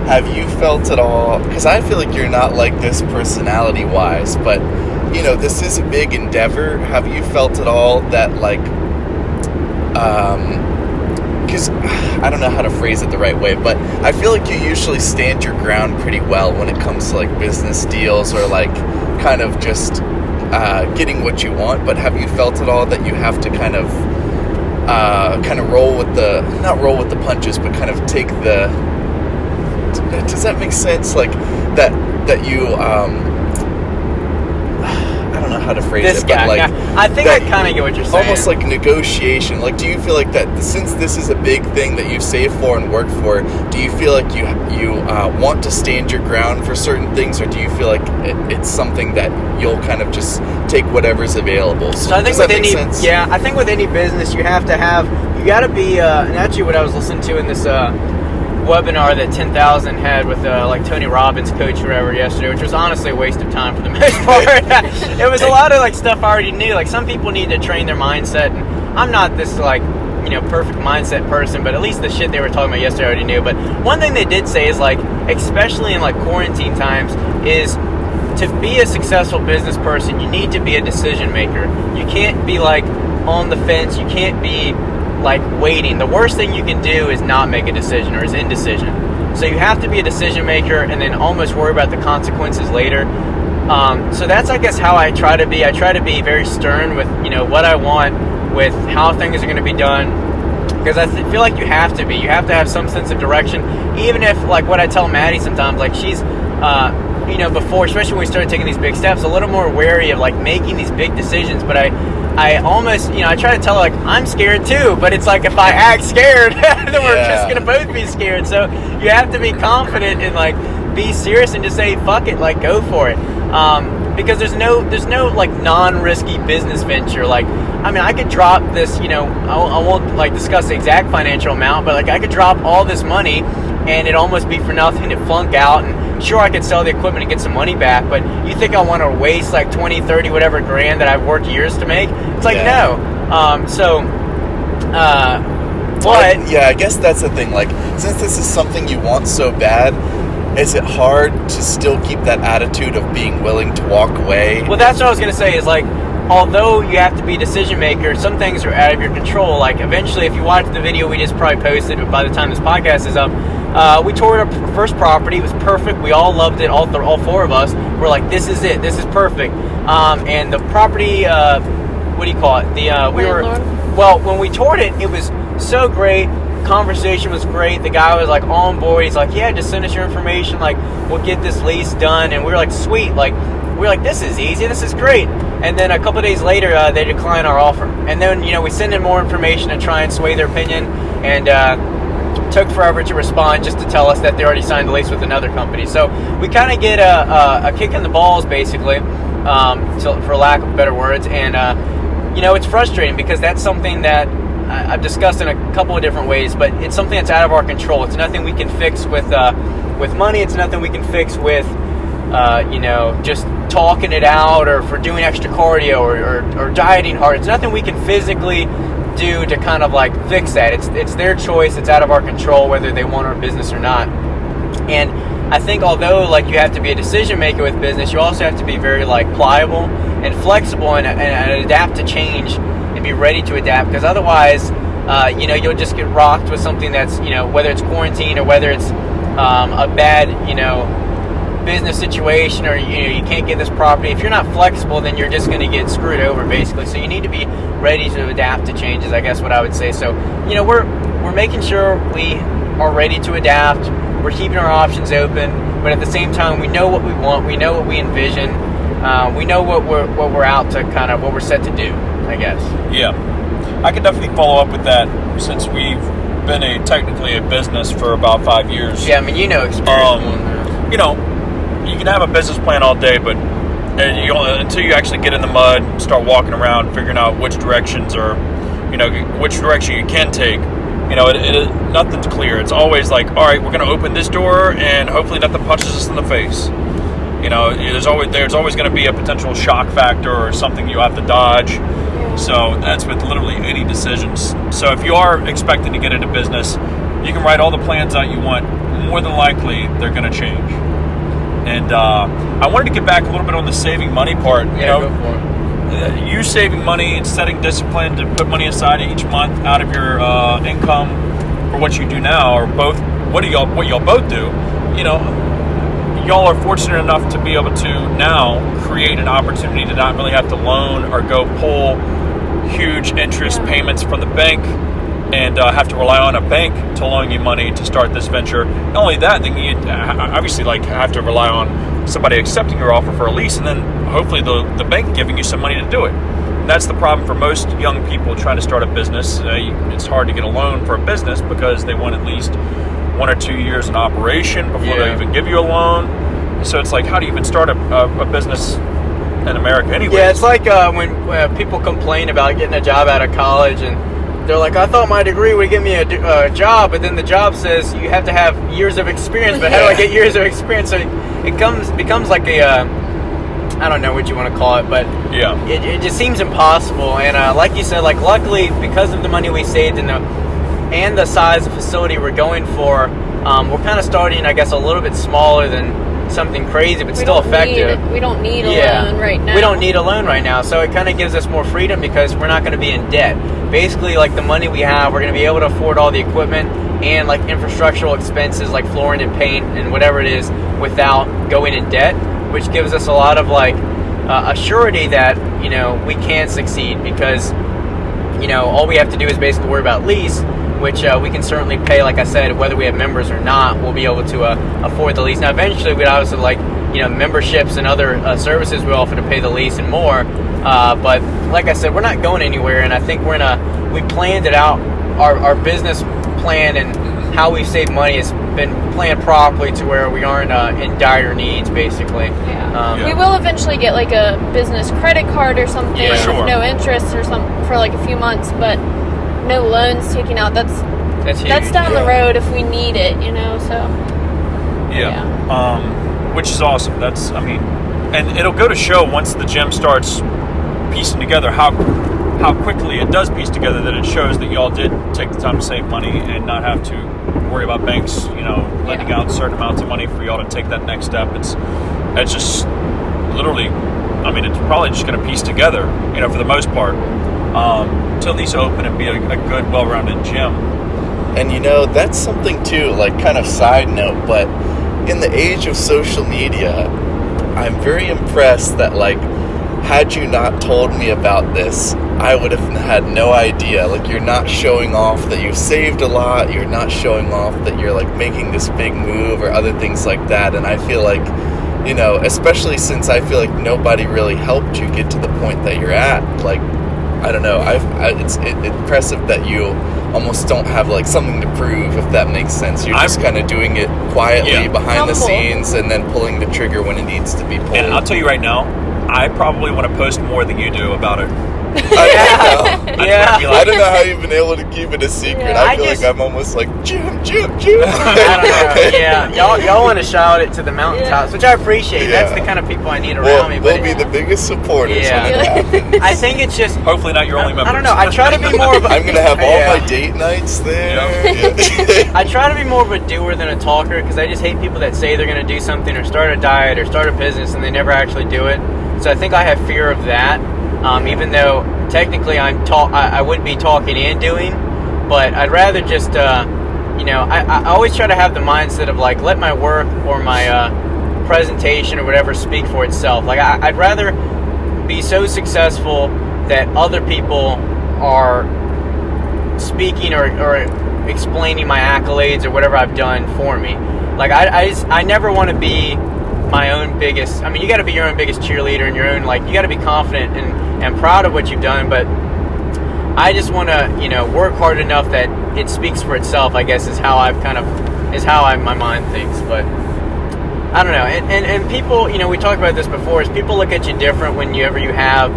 have you felt at all, because I feel like you're not like this personality wise, but this is a big endeavor. Have you felt at all that like because I don't know how to phrase it the right way, but I feel like you usually stand your ground pretty well when it comes to like business deals or like kind of just getting what you want. But have you felt at all that you have to kind of roll with the, not roll with the punches, but kind of take the, does that make sense? Like that you I don't know how to phrase This it, guy. but like Yeah, I think I kind of get what you're saying. almost like negotiation. Like, do you feel like that since this is a big thing that you save for and work for, do you feel like you want to stand your ground for certain things, or do you feel like it's something that you'll kind of just take whatever's available? So I think does with that make any sense? I think with any business you got to be and actually what I was listening to in this webinar that 10,000 had with like Tony Robbins, coach forever, yesterday, which was honestly a waste of time for the most part. It was a lot of like stuff I already knew. Like, some people need to train their mindset, and I'm not this like perfect mindset person, but at least the shit they were talking about yesterday I already knew. But one thing they did say is, like, especially in like quarantine times, is to be a successful business person, you need to be a decision maker. You can't be like on the fence. You can't be like waiting. The worst thing you can do is not make a decision, or is indecision. So you have to be a decision maker and then almost worry about the consequences later. So that's, I guess, how I try to be. I try to be very stern with what I want, with how things are going to be done, because I feel like you have to be. You have to have some sense of direction, even if, like, what I tell Maddie sometimes, like, she's before, especially when we started taking these big steps, a little more wary of like making these big decisions. But I almost, I try to tell her, like, I'm scared too, but it's like, if I act scared, then we're just gonna both be scared. So you have to be confident and like be serious and just say, fuck it, like, go for it. Because there's no like non-risky business venture. Like, I mean, I could drop this, I won't like discuss the exact financial amount, but like I could drop all this money and it almost be for nothing, to flunk out. And sure, I could sell the equipment and get some money back, but you think I want to waste like 20, 30, whatever grand that I've worked years to make? It's like, no. But yeah, I guess that's the thing. Like, since this is something you want so bad, is it hard to still keep that attitude of being willing to walk away? Well, that's what I was going to say, is like, although you have to be a decision maker, some things are out of your control. Like, eventually, if you watch the video we just probably posted, but by the time this podcast is up, we toured our first property. It was perfect. We all loved it. All four of us were like, this is it. This is perfect. And the property, what do you call it? When we toured it, it was so great. Conversation was great. The guy was like on board. He's like, yeah, just send us your information. Like, we'll get this lease done. And we were like, sweet. Like, we were like, this is easy. This is great. And then a couple of days later, they decline our offer. And then, we send in more information to try and sway their opinion. And took forever to respond, just to tell us that they already signed a lease with another company. So we kind of get a kick in the balls, basically, for lack of better words. And, it's frustrating, because that's something that I've discussed in a couple of different ways, but it's something that's out of our control. It's nothing we can fix with money. It's nothing we can fix with, just talking it out, or for doing extra cardio, or dieting hard. It's nothing we can physically do to kind of like fix that. It's their choice. It's out of our control whether they want our business or not. And I think, although like you have to be a decision maker with business, you also have to be very like pliable and flexible, and adapt to change, and be ready to adapt, because otherwise you'll just get rocked with something that's, whether it's quarantine, or whether it's a bad business situation, or you can't get this property. If you're not flexible, then you're just going to get screwed over, basically. So you need to be ready to adapt to changes, I guess what I would say. So we're making sure we are ready to adapt. We're keeping our options open, but at the same time, we know what we want. We know what we envision. We know what we're out to, kind of what we're set to do, I guess. Yeah, I can definitely follow up with that, since we've been technically a business for about 5 years. Yeah, I mean, experience. You can have a business plan all day, but until you actually get in the mud and start walking around, figuring out which directions, or which direction you can take, nothing's clear. It's always like, all right, we're going to open this door, and hopefully nothing punches us in the face. There's always going to be a potential shock factor, or something you have to dodge. So that's with literally any decisions. So if you are expecting to get into business, you can write all the plans out you want. More than likely, they're going to change. And I wanted to get back a little bit on the saving money part. Go for it. You saving money and setting discipline to put money aside each month out of your income for what you do now, or both. What y'all both do? Y'all are fortunate enough to be able to now create an opportunity to not really have to loan or go pull huge interest payments from the bank, and have to rely on a bank to loan you money to start this venture. Not only that, then you obviously have to rely on somebody accepting your offer for a lease, and then hopefully the bank giving you some money to do it. And that's the problem for most young people trying to start a business. It's hard to get a loan for a business because they want at least 1 or 2 years in operation before they even give you a loan. So it's like, how do you even start a business in America anyway? Yeah, it's like when people complain about getting a job out of college, and they're like, I thought my degree would give me a job, but then the job says you have to have years of experience. But how do I get years of experience? So it becomes like a, I don't know what you want to call it, but it just seems impossible. And like you said, like luckily because of the money we saved and the size of facility we're going for, we're kind of starting, I guess, a little bit smaller than something crazy, but still effective. We don't need a loan right now. We don't need a loan right now, so it kind of gives us more freedom because we're not going to be in debt. Basically, like the money we have, we're going to be able to afford all the equipment and like infrastructural expenses like flooring and paint and whatever it is without going in debt, which gives us a lot of like a surety that, you know, we can succeed because, you know, all we have to do is basically worry about lease, which we can certainly pay. Like I said, whether we have members or not, we'll be able to afford the lease. Now, eventually, we'd obviously like, you know, memberships and other services we offer to pay the lease and more. But like I said, we're not going anywhere, and I think we planned it out. Our business plan and how we've saved money has been planned properly to where we aren't in dire needs, basically. Yeah. We will eventually get like a business credit card or something with no interest or something for like a few months, but no loans taking out. That's huge. That's down the road if we need it, you know. So which is awesome. That's, I mean, and it'll go to show once the gym starts piecing together how quickly it does piece together, that it shows that y'all did take the time to save money and not have to worry about banks, you know, lending out certain amounts of money for y'all to take that next step. It's just literally, I mean, it's probably just going to piece together, you know, for the most part, till these open and be a good, well-rounded gym. And you know, that's something too, like kind of side note, but in the age of social media, I'm very impressed that, like, had you not told me about this, I would have had no idea. Like, you're not showing off that you've saved a lot. You're not showing off that you're, like, making this big move or other things like that. And I feel like, you know, especially since I feel like nobody really helped you get to the point that you're at. Like, I don't know. It's impressive that you almost don't have, like, something to prove, if that makes sense. You're just kind of doing it quietly behind the scenes and then pulling the trigger when it needs to be pulled. And I'll tell you right now, I probably want to post more than you do about it. I don't know how you've been able to keep it a secret. Yeah. I feel like I'm almost like, Jim. I don't know. Y'all want to shout it to the mountaintops, which I appreciate. That's the kind of people I need around me. We'll be the biggest supporters when it happens. I think it's just... Hopefully not your only members. I don't know. I try to be more of a... I'm going to have all my date nights there. I try to be more of a doer than a talker, because I just hate people that say they're going to do something or start a diet or start a business and they never actually do it. So I think I have fear of that, even though technically I would be talking and doing, but I'd rather just, you know, I always try to have the mindset of, like, let my work or my presentation or whatever speak for itself. Like, I'd rather be so successful that other people are speaking or explaining my accolades or whatever I've done for me. Like, I never want to be my own biggest... I mean, you got to be your own biggest cheerleader and your own, like, you got to be confident and proud of what you've done, but I just want to, you know, work hard enough that it speaks for itself, I guess, is how my mind thinks. But I don't know. And people, you know, we talked about this before, is people look at you different whenever you have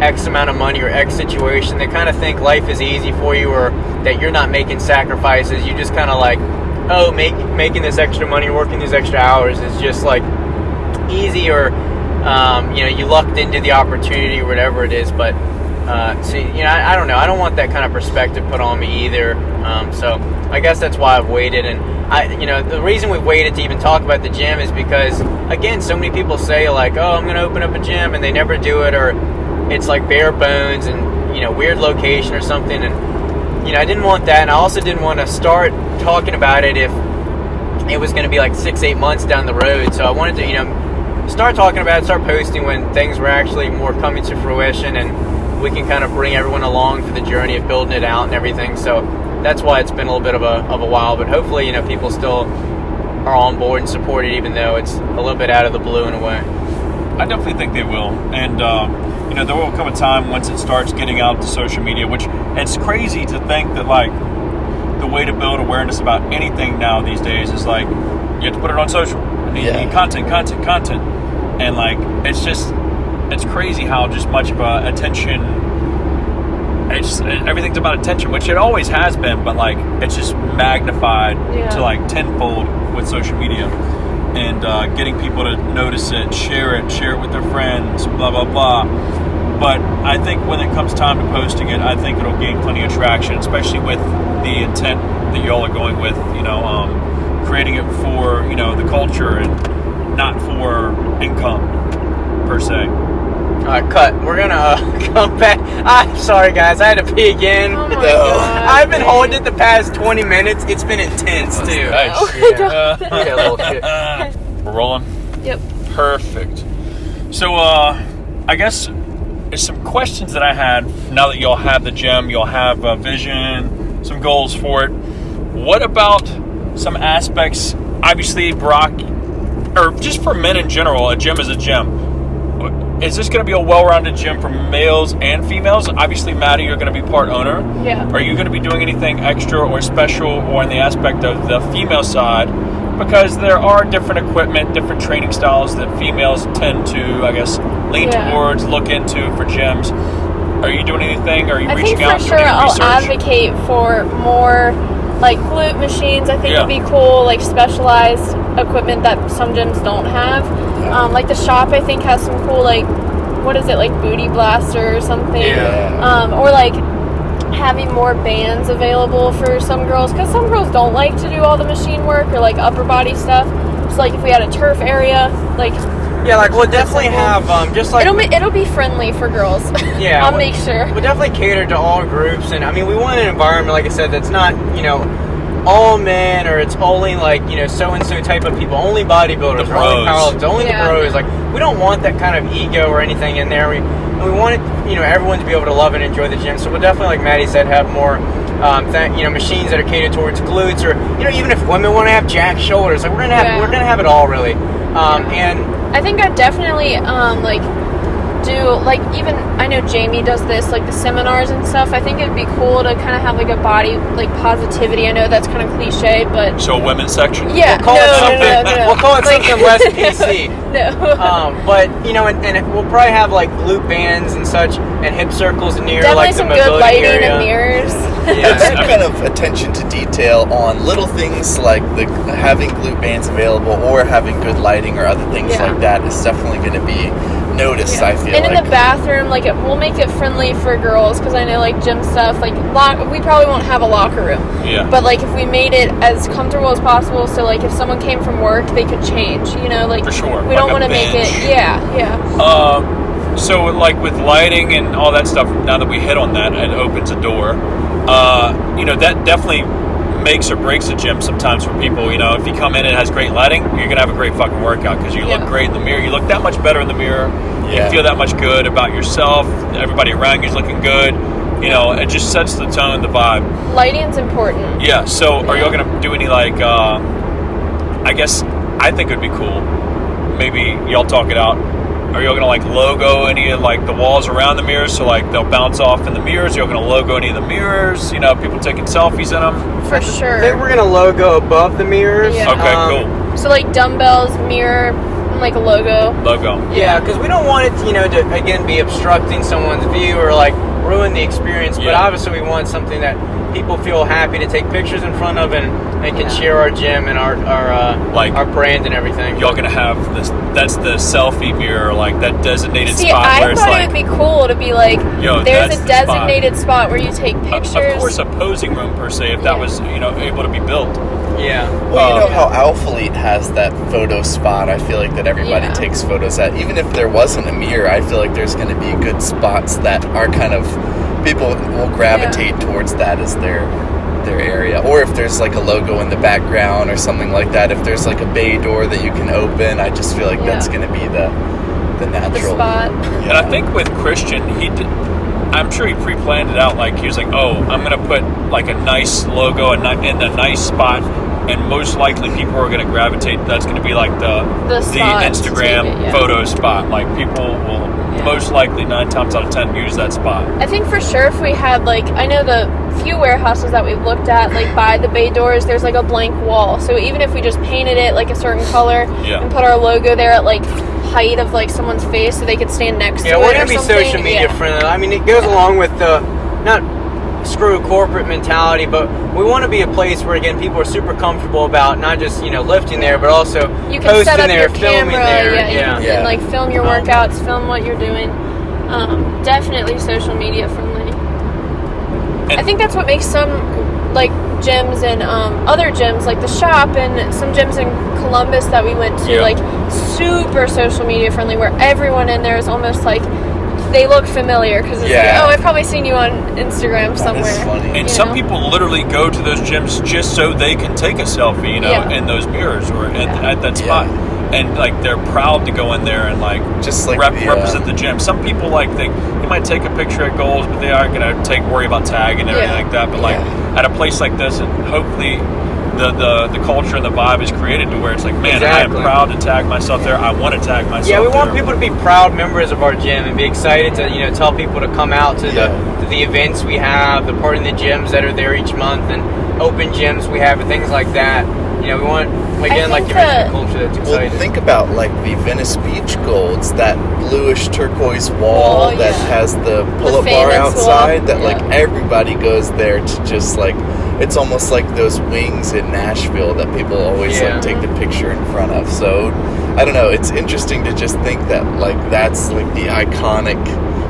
X amount of money or X situation. They kind of think life is easy for you, or that you're not making sacrifices. You just kind of like, oh, making this extra money, working these extra hours is just like easy, or you know, you lucked into the opportunity or whatever it is. But so, you know, I don't know. I don't want that kind of perspective put on me either. So I guess that's why I've waited. And you know, the reason we waited to even talk about the gym is because, again, so many people say, like, oh, I'm going to open up a gym, and they never do it, or it's like bare bones and, you know, weird location or something. And, you know, I didn't want that. And I also didn't want to start talking about it if it was going to be like 6-8 months down the road. So I wanted to, you know, start talking about it, start posting when things were actually more coming to fruition, and we can kind of bring everyone along for the journey of building it out and everything. So that's why it's been a little bit of a while, but hopefully, you know, people still are on board and support it, even though it's a little bit out of the blue in a way. I definitely think they will. And, there will come a time once it starts getting out to social media, which it's crazy to think that, like, the way to build awareness about anything now these days is, like, you have to put it on social. And you need content. And, like, it's crazy how just much of a attention, everything's about attention, which it always has been, but, like, it's just magnified to, like, tenfold with social media. And getting people to notice it, share it with their friends, blah, blah, blah. But I think when it comes time to posting it, I think it'll gain plenty of traction, especially with the intent that y'all are going with, creating it for, the culture and not for income, per se. Alright, cut. We're gonna come back. I'm sorry, guys. I had to pee again. Oh my God. I've been holding it the past 20 minutes. It's been intense, too. Nice. Yeah, a little shit. We're rolling? Yep. Perfect. So, I guess there's some questions that I had now that y'all have the gym, y'all have a vision, some goals for it. What about some aspects, obviously, Brock, or just for men in general, a gym is a gym. Is this going to be a well-rounded gym for males and females? Obviously, Madi, you're going to be part owner. Yeah. Are you going to be doing anything extra or special or in the aspect of the female side? Because there are different equipment, different training styles that females tend to, I guess, lean towards, look into for gyms. Are you doing anything? Are you reaching out? I think for sure I'll advocate for more like glute machines. I think would be cool, like specialized equipment that some gyms don't have. Like the shop, I think, has some cool, like, what is it, like booty blaster or something. Or like having more bands available for some girls, because some girls don't like to do all the machine work or like upper body stuff. So like if we had a turf area, like we'll definitely have just like it'll be friendly for girls. Yeah, I'll make sure. We'll definitely cater to all groups, and I mean we want an environment, like I said, that's not all men, or it's only like so-and-so type of people, only bodybuilders, The or only pros. powerlifters, only the pros. Like we don't want that kind of ego or anything in there. We want it, everyone to be able to love and enjoy the gym. So we'll definitely, like Madi said, have more machines that are catered towards glutes, or even if women want to have jacked shoulders, like we're gonna have it all really. And I think I definitely do, like, even I know Jamie does this, like the seminars and stuff. I think it'd be cool to kind of have like a body like positivity. I know that's kind of cliche, but so women's section. Yeah, we'll call it something less PC. No. But and we'll probably have like glute bands and such, and hip circles near Definitely like the some good mobility lighting area. and mirrors. That kind of attention to detail on little things like having glute bands available or having good lighting or other things like that is definitely going to be noticed. I feel and in the bathroom, like we'll make it friendly for girls, because I know like gym stuff, like we probably won't have a locker room. Yeah. But like if we made it as comfortable as possible, so like if someone came from work, they could change. Like for sure. We don't want to make it. So like with lighting and all that stuff, now that we hit on that, it opens a door. That definitely makes or breaks a gym sometimes for people. If you come in and it has great lighting, you're gonna have a great fucking workout, because you look great in the mirror. You look that much better in the mirror. You feel that much good about yourself. Everybody around you's looking good. It just sets the tone, the vibe. Lighting's important. Yeah. So are y'all gonna do any like? I guess I think it'd be cool. Maybe y'all talk it out. Are y'all gonna like logo any of like the walls around the mirrors, so like they'll bounce off in the mirrors? Y'all gonna logo any of the mirrors? People taking selfies in them. For sure. I think we're gonna logo above the mirrors. Yeah. Okay, cool. So like dumbbells, mirror, and like a logo. Yeah, because we don't want it, to again be obstructing someone's view or like ruin the experience. But obviously, we want something that people feel happy to take pictures in front of, and they can share our gym and our brand and everything. Y'all gonna have this? That's the selfie mirror, like that designated spot I where it's thought like, it would be cool to be like, there's that's a the designated spot where you take pictures. Of course, a posing room per se, if that was able to be built. Yeah. Well, how Alphalete has that photo spot, I feel like that everybody takes photos at. Even if there wasn't a mirror, I feel like there's going to be good spots that are kind of, people will gravitate towards that as their area. Or if there's like a logo in the background or something like that, if there's like a bay door that you can open, I just feel like that's going to be the natural spot. And I think with Christian, I'm sure he pre-planned it out. Like he was like, "Oh, I'm gonna put like a nice logo in the nice spot and most likely people are going to gravitate. That's going to be like the spot to Instagram take it, yeah. photo spot. Like people will most likely 9 times out of 10 use that spot. I think for sure if we had like, I know the few warehouses that we've looked at, like by the bay doors, there's like a blank wall. So even if we just painted it like a certain color and put our logo there at like height of like someone's face so they could stand next to it. Yeah, we're gonna be something. social media friendly. I mean, it goes along with the not screw corporate mentality, but we want to be a place where again people are super comfortable about not just lifting there, but also you can posting set up there, your filming camera, there. you can like film your workouts, film what you're doing. Definitely social media friendly. I think that's what makes some like gyms and other gyms like the shop and some gyms in Columbus that we went to like super social media friendly, where everyone in there is almost like they look familiar because it's like, oh, I've probably seen you on Instagram somewhere. That is funny. And some people literally go to those gyms just so they can take a selfie, in those mirrors or at that spot. And like they're proud to go in there and like just like represent the gym. Some people like they might take a picture at goals, but they aren't gonna worry about tag and everything like that. But like at a place like this, and hopefully the culture and the vibe is created to where it's like, man, I am proud to tag myself there. I want to tag myself. Yeah, we want people to be proud members of our gym and be excited to tell people to come out to the events we have, the part in the gyms that are there each month, and open gyms we have and things like that. We want, again, like you mentioned, a culture that's excited. Well, think about like the Venice Beach Golds, that bluish turquoise wall that has the pull-up bar outside. Wall. That like everybody goes there to just like, it's almost like those wings in Nashville that people always like take the picture in front of. So I don't know. It's interesting to just think that like that's like the iconic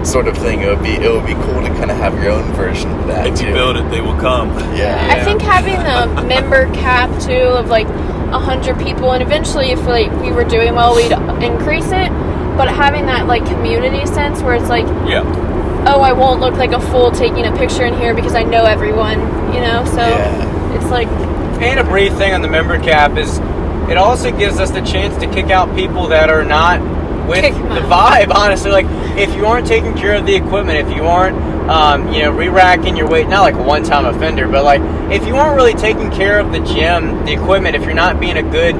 sort of thing. It would be cool to kind of have your own version of that. If you build it, they will come. I think having a member cap too of like 100 people, and eventually if like we were doing well, we'd increase it. But having that like community sense where it's like, oh, I won't look like a fool taking a picture in here because I know everyone, So it's like. And a brief thing on the member cap is, it also gives us the chance to kick out people that are not with the vibe, honestly. Like, if you aren't taking care of the equipment, if you aren't, re-racking your weight, not like a one-time offender, but like, if you aren't really taking care of the gym, the equipment, if you're not being a good,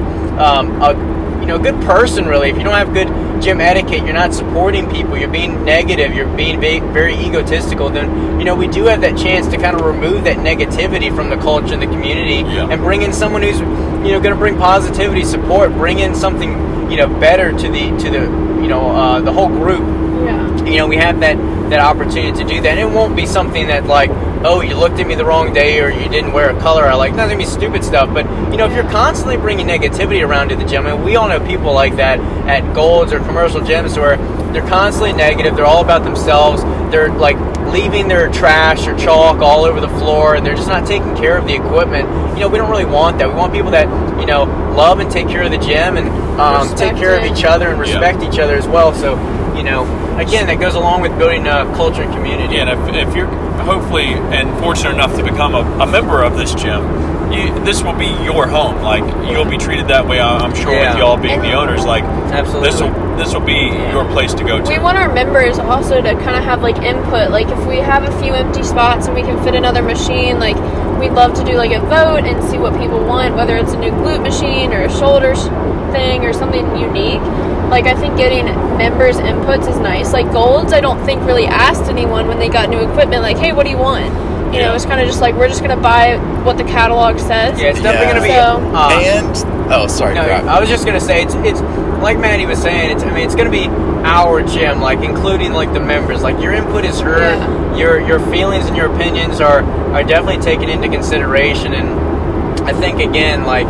good person, really, if you don't have good gym etiquette, you're not supporting people, you're being negative, you're being very egotistical, then, we do have that chance to kind of remove that negativity from the culture and the community and bring in someone who's, going to bring positivity, support, bring in something, better to the whole group. We have that opportunity to do that. And it won't be something that like, oh, you looked at me the wrong day or you didn't wear a color I like. Not gonna be stupid stuff, but if you're constantly bringing negativity around to the gym, and we all know people like that at Gold's or commercial gyms where they're constantly negative, they're all about themselves, they're like leaving their trash or chalk all over the floor, and they're just not taking care of the equipment. We don't really want that. We want people that love and take care of the gym and take care of each other and respect each other as well. So again, that goes along with building a culture and community. And if you're hopefully and fortunate enough to become a member of this gym, this will be your home. Like, you'll be treated that way, I'm sure, with y'all being the owners. Like, absolutely, this will be your place to go to. We want our members also to kind of have like input. Like, if we have a few empty spots and we can fit another machine, like, we'd love to do like a vote and see what people want, whether it's a new glute machine or a shoulders thing or something unique. Like, I think getting members' inputs is nice. Like, Golds, I don't think really asked anyone when they got new equipment, like, hey, what do you want? It's kind of just like, we're just going to buy what the catalog says. Yeah, it's definitely going to be... sorry. I was just going to say, it's like Maddie was saying, it's going to be our gym, like, including, like, the members. Like, your input is heard. Your feelings and your opinions are definitely taken into consideration. And I think, again, like,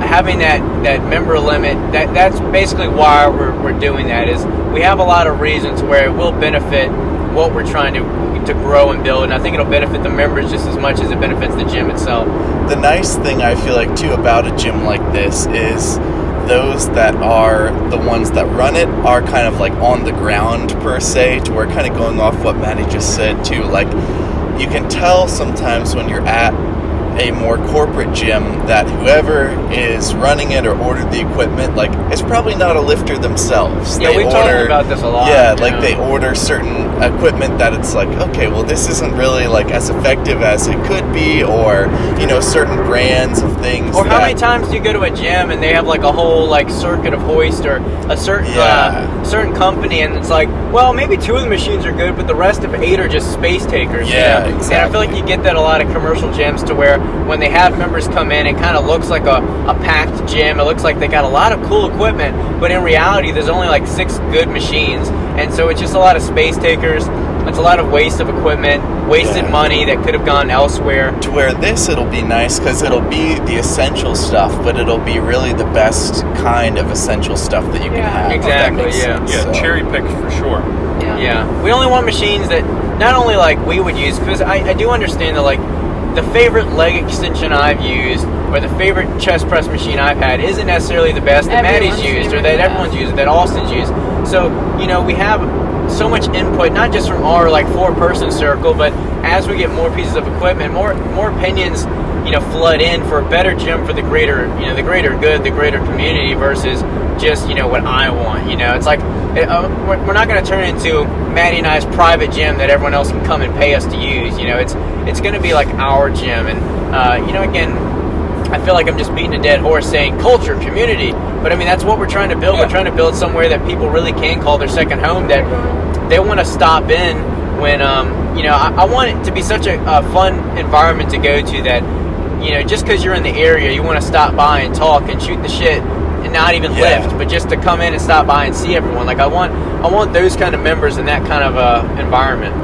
having that member limit, that's basically why we're doing that, is we have a lot of reasons where it will benefit what we're trying to grow and build, and I think it'll benefit the members just as much as it benefits the gym itself. The nice thing I feel like too about a gym like this is those that are the ones that run it are kind of like on the ground per se, to where, kind of going off what Maddie just said too, like, you can tell sometimes when you're at a more corporate gym that whoever is running it or ordered the equipment, like, is probably not a lifter themselves. Yeah, we've talked about this a lot. Yeah, like they order certain equipment that it's like, okay, well, this isn't really like as effective as it could be, or, you know, certain brands of things. Or how many times do you go to a gym and they have like a whole like circuit of hoist or a certain certain company, and it's like, well, maybe 2 of the machines are good, but the rest of 8 are just space takers. Yeah, you know? exactly. And I feel like you get that a lot of commercial gyms, to where when they have members come in, it kind of looks like a packed gym. It looks like they got a lot of cool equipment, but in reality, there's only like 6 good machines, and so it's just a lot of space takers. It's a lot of waste of equipment, wasted money that could have gone elsewhere. To where it'll be nice because it'll be the essential stuff, but it'll be really the best kind of essential stuff that you can have. Exactly, Yeah, So. cherry picked for sure. Yeah. We only want machines that not only like we would use, because I do understand that like the favorite leg extension I've used or the favorite chest press machine I've had isn't necessarily the best that Maddie's used or that everyone's used, that Austin's used. So, you know, we have so much input, not just from our like 4-person circle, but as we get more pieces of equipment, more opinions, you know, flood in for a better gym for the greater, you know, the greater good, the greater community, versus just, you know, what I want. You know, it's like we're not going to turn into Maddie and I's private gym that everyone else can come and pay us to use. You know, it's going to be like our gym, and you know, again, I feel like I'm just beating a dead horse saying culture, community, but I mean, that's what we're trying to build. Yeah. We're trying to build somewhere that people really can call their second home, that they want to stop in when, you know, I want it to be such a fun environment to go to that, you know, just because you're in the area, you want to stop by and talk and shoot the shit and not even lift, but just to come in and stop by and see everyone. Like I want those kind of members in that kind of environment.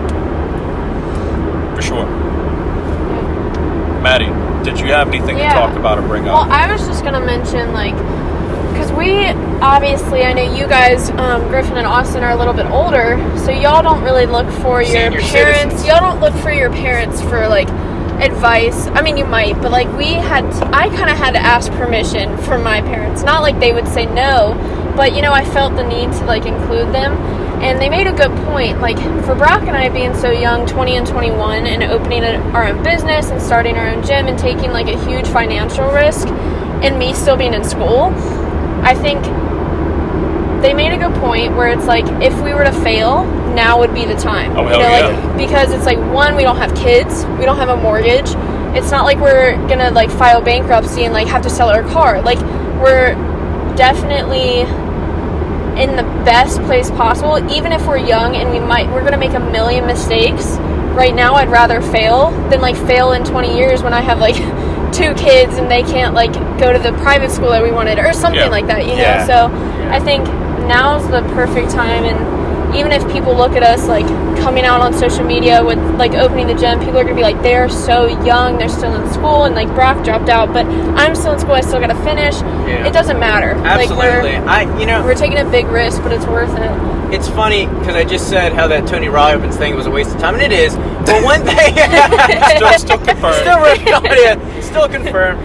For sure. Maddie, did you have anything to talk about or bring up? Well, I was just going to mention, like, because we, obviously, I know you guys, Griffin and Austin, are a little bit older, so y'all don't really look for your Senior parents. citizens. Y'all don't look for your parents for, like, advice. I mean, you might, but, like, I kind of had to ask permission from my parents. Not like they would say no, but, you know, I felt the need to, like, include them. And they made a good point, like, for Brock and I being so young, 20 and 21, and opening our own business and starting our own gym and taking, like, a huge financial risk, and me still being in school, I think they made a good point where it's like, if we were to fail, now would be the time. Oh, hell Like, because it's like, one, we don't have kids, we don't have a mortgage, it's not like we're gonna, like, file bankruptcy and, like, have to sell our car. Like, we're definitely in the best place possible, even if we're young and we're gonna make a million mistakes. Right now, I'd rather fail than, like, fail in 20 years when I have, like, 2 kids and they can't, like, go to the private school that we wanted or something like that, you know? So I think now's the perfect time, and even if people look at us, like, coming out on social media with, like, opening the gym, people are gonna be like, they're so young, they're still in school, and, like, Brock dropped out, but I'm still in school, I still gotta finish. It doesn't matter. Absolutely. Like, we're taking a big risk, but it's worth it. It's funny because I just said how that Tony Robbins thing was a waste of time, and it is. But one thing, still confirmed. Still working on it. Still confirmed.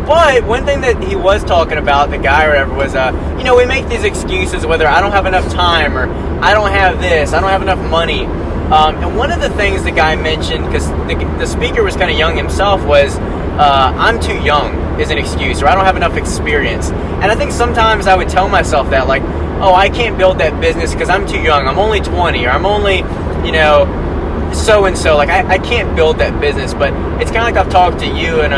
But one thing that he was talking about, the guy or whatever, was, you know, we make these excuses whether I don't have enough time or I don't have this, I don't have enough money. And one of the things the guy mentioned, because the speaker was kind of young himself, was I'm too young is an excuse, or I don't have enough experience. And I think sometimes I would tell myself that, like, oh, I can't build that business because I'm too young. I'm only 20, or I'm only, you know, so-and-so. Like, I can't build that business. But it's kind of like I've talked to you and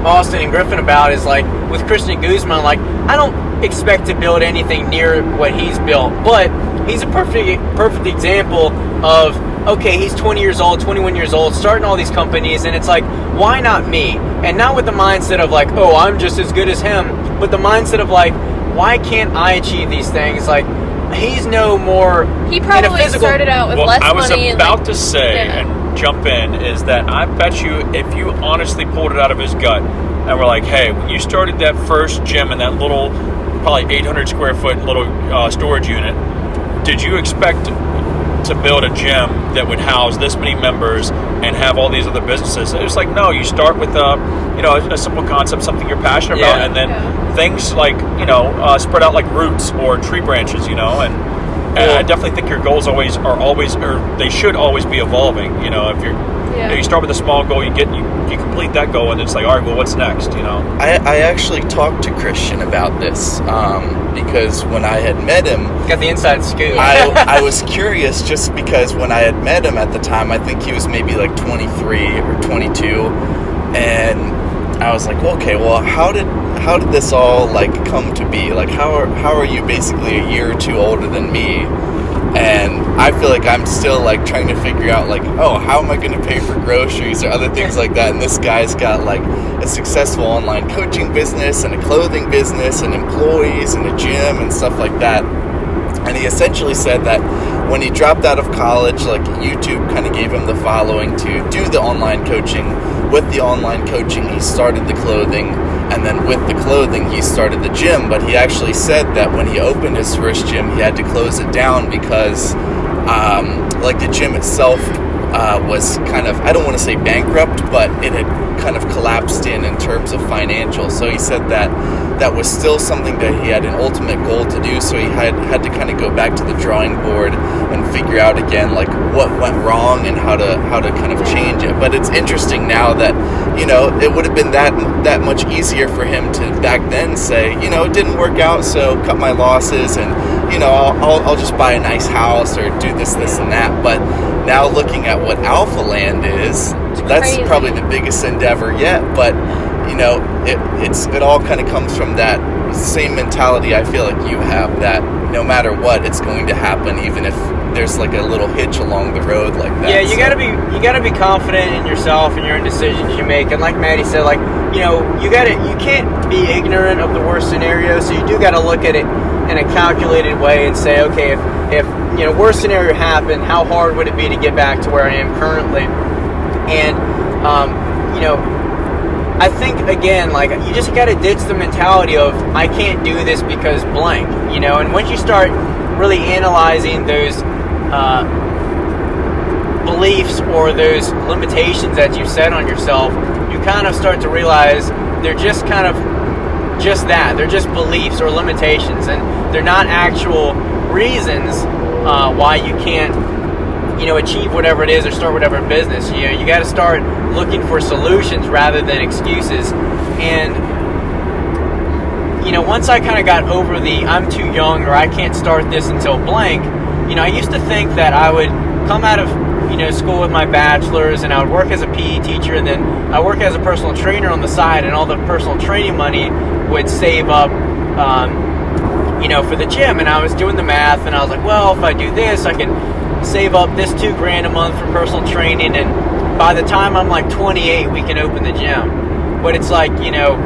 Austin and Griffin about, is like, with Christian Guzman, like, I don't expect to build anything near what he's built. But he's a perfect example of, okay, he's 20 years old, 21 years old, starting all these companies, and it's like, why not me? And not with the mindset of, like, oh, I'm just as good as him, but the mindset of, like, why can't I achieve these things? Like, he's no more. He probably started out with less money. I was about and, to say, and jump in, is that I bet you if you honestly pulled it out of his gut and were like, hey, when you started that first gym in that little, probably 800 square foot little storage unit, did you expect to build a gym that would house this many members and have all these other businesses? It was like, no, you start with a simple concept, something you're passionate about, and then things like, spread out like roots or tree branches, and I definitely think your goals or they should always be evolving. You know, if you start with a small goal, you complete that goal, and it's like, all right, well, what's next? You know. I actually talked to Christian about this because when I had met him, got the inside scoop. I was curious just because when I had met him at the time, I think he was maybe like 23 or 22, and I was like, okay, well, how did this all like come to be? Like, how are you basically a year or two older than me? And I feel like I'm still like trying to figure out like, oh, how am I going to pay for groceries or other things like that? And this guy's got like a successful online coaching business and a clothing business and employees and a gym and stuff like that. And he essentially said that when he dropped out of college, like YouTube kind of gave him the following to do the online coaching. With the online coaching, he started the clothing, and then with the clothing, he started the gym. But he actually said that when he opened his first gym, he had to close it down because, like, the gym itself was kind of, I don't want to say bankrupt, but it had kind of collapsed in terms of financial. So he said that was still something that he had an ultimate goal to do. So he had to kind of go back to the drawing board and figure out again like what went wrong and how to kind of change it. But it's interesting now that, you know, it would have been that much easier for him to back then say, you know, it didn't work out, so cut my losses and, you know, I'll just buy a nice house or do this and that. But now looking at what Alpha Land is, that's probably the biggest endeavor yet. But, you know, it all kind of comes from that same mentality I feel like you have, that no matter what, it's going to happen, even if there's like a little hitch along the road like that. Yeah, you gotta be confident in yourself and your own decisions you make. And like Maddie said, like, you know, you can't be ignorant of the worst scenario. So you do gotta look at it in a calculated way and say, okay, if you know, worst scenario happened, how hard would it be to get back to where I am currently? And you know, I think again, like, you just gotta ditch the mentality of I can't do this because blank, you know. And once you start really analyzing those beliefs or those limitations that you set on yourself, you kind of start to realize they're just kind of just that. They're just beliefs or limitations, and they're not actual reasons why you can't, you know, achieve whatever it is or start whatever business. You know, you got to start looking for solutions rather than excuses. And, you know, once I kind of got over the I'm too young or I can't start this until blank, you know, I used to think that I would come out of, you know, school with my bachelor's and I would work as a PE teacher, and then I work as a personal trainer on the side, and all the personal training money would save up, you know, for the gym. And I was doing the math, and I was like, well, if I do this, I can save up this $2,000 a month for personal training, and by the time I'm like 28, we can open the gym. But it's like, you know,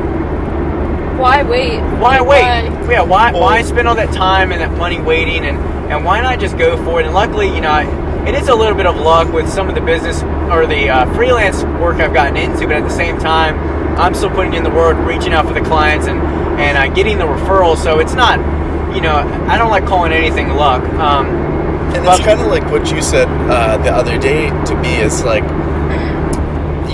why wait? Why wait? Yeah, why spend all that time and that money waiting, and why not just go for it? And luckily, you know, it is a little bit of luck with some of the business or the freelance work I've gotten into, but at the same time, I'm still putting in the work, reaching out for the clients, and getting the referrals. So it's not, you know, I don't like calling anything luck. And it's kind of like what you said the other day to me, is like,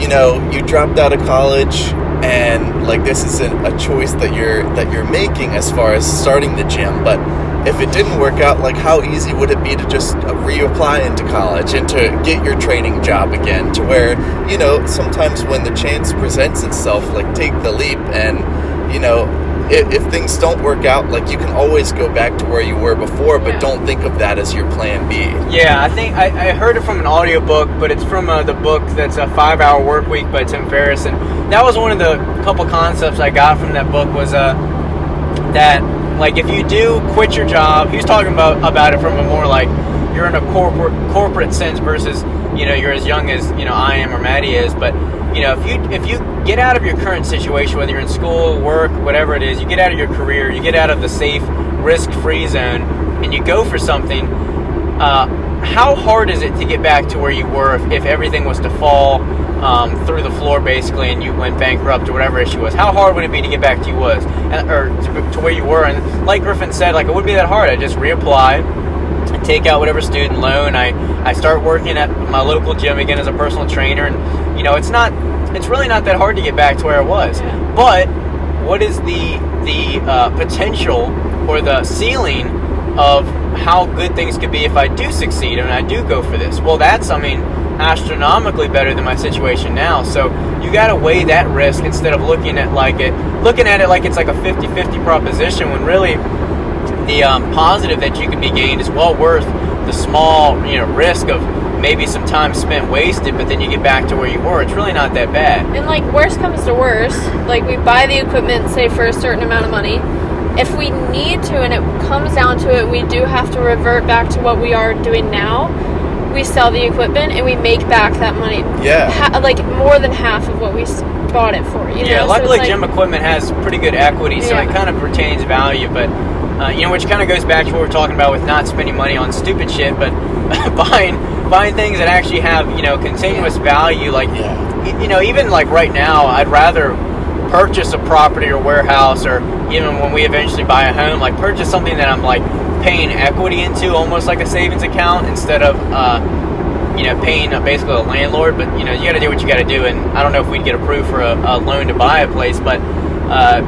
you know, you dropped out of college, and like this is a choice that you're making as far as starting the gym. But if it didn't work out, like, how easy would it be to just reapply into college and to get your training job again, to where, you know, sometimes when the chance presents itself, like, take the leap. And, you know, if things don't work out, like, you can always go back to where you were before, but don't think of that as your plan B. Yeah, I think I heard it from an audiobook, but it's from the book that's a 5-Hour Work Week by Tim Ferriss. And that was one of the couple concepts I got from that book, was that, like, if you do quit your job, he was talking about it from a more like you're in a corporate sense versus, you know, you're as young as, you know, I am or Madi is. But, you know, if you get out of your current situation, whether you're in school, work, whatever it is, you get out of your career, you get out of the safe, risk-free zone, and you go for something, how hard is it to get back to where you were if everything was to fall through the floor, basically, and you went bankrupt or whatever issue was? How hard would it be to get back to to where you were? And like Griffin said, like, it wouldn't be that hard. I just reapply, I take out whatever student loan, I start working at my local gym again as a personal trainer, and, you know, it's really not that hard to get back to where I was. But what is the potential or the ceiling of how good things could be if I do succeed and I do go for this. Well, that's, astronomically better than my situation now. So you got to weigh that risk instead of looking at it like it's like a 50-50 proposition, when really the positive that you can be gained is well worth the small, risk of maybe some time spent wasted, but then you get back to where you were. It's really not that bad. And like, worst comes to worst, like, we buy the equipment, say, for a certain amount of money. If we need to, and it comes down to it, we do have to revert back to what we are doing now. We sell the equipment and we make back that money. Yeah. Like more than half of what we bought it for. You know? Luckily, so like, gym equipment has pretty good equity, so it kind of retains value. But which kind of goes back to what we're talking about with not spending money on stupid shit, but buying things that actually have continuous value. Like even like right now, I'd rather purchase a property or warehouse, or even when we eventually buy a home, like purchase something that I'm like paying equity into, almost like a savings account, instead of paying basically a landlord. But you got to do what you got to do, and I don't know if we'd get approved for a loan to buy a place, but I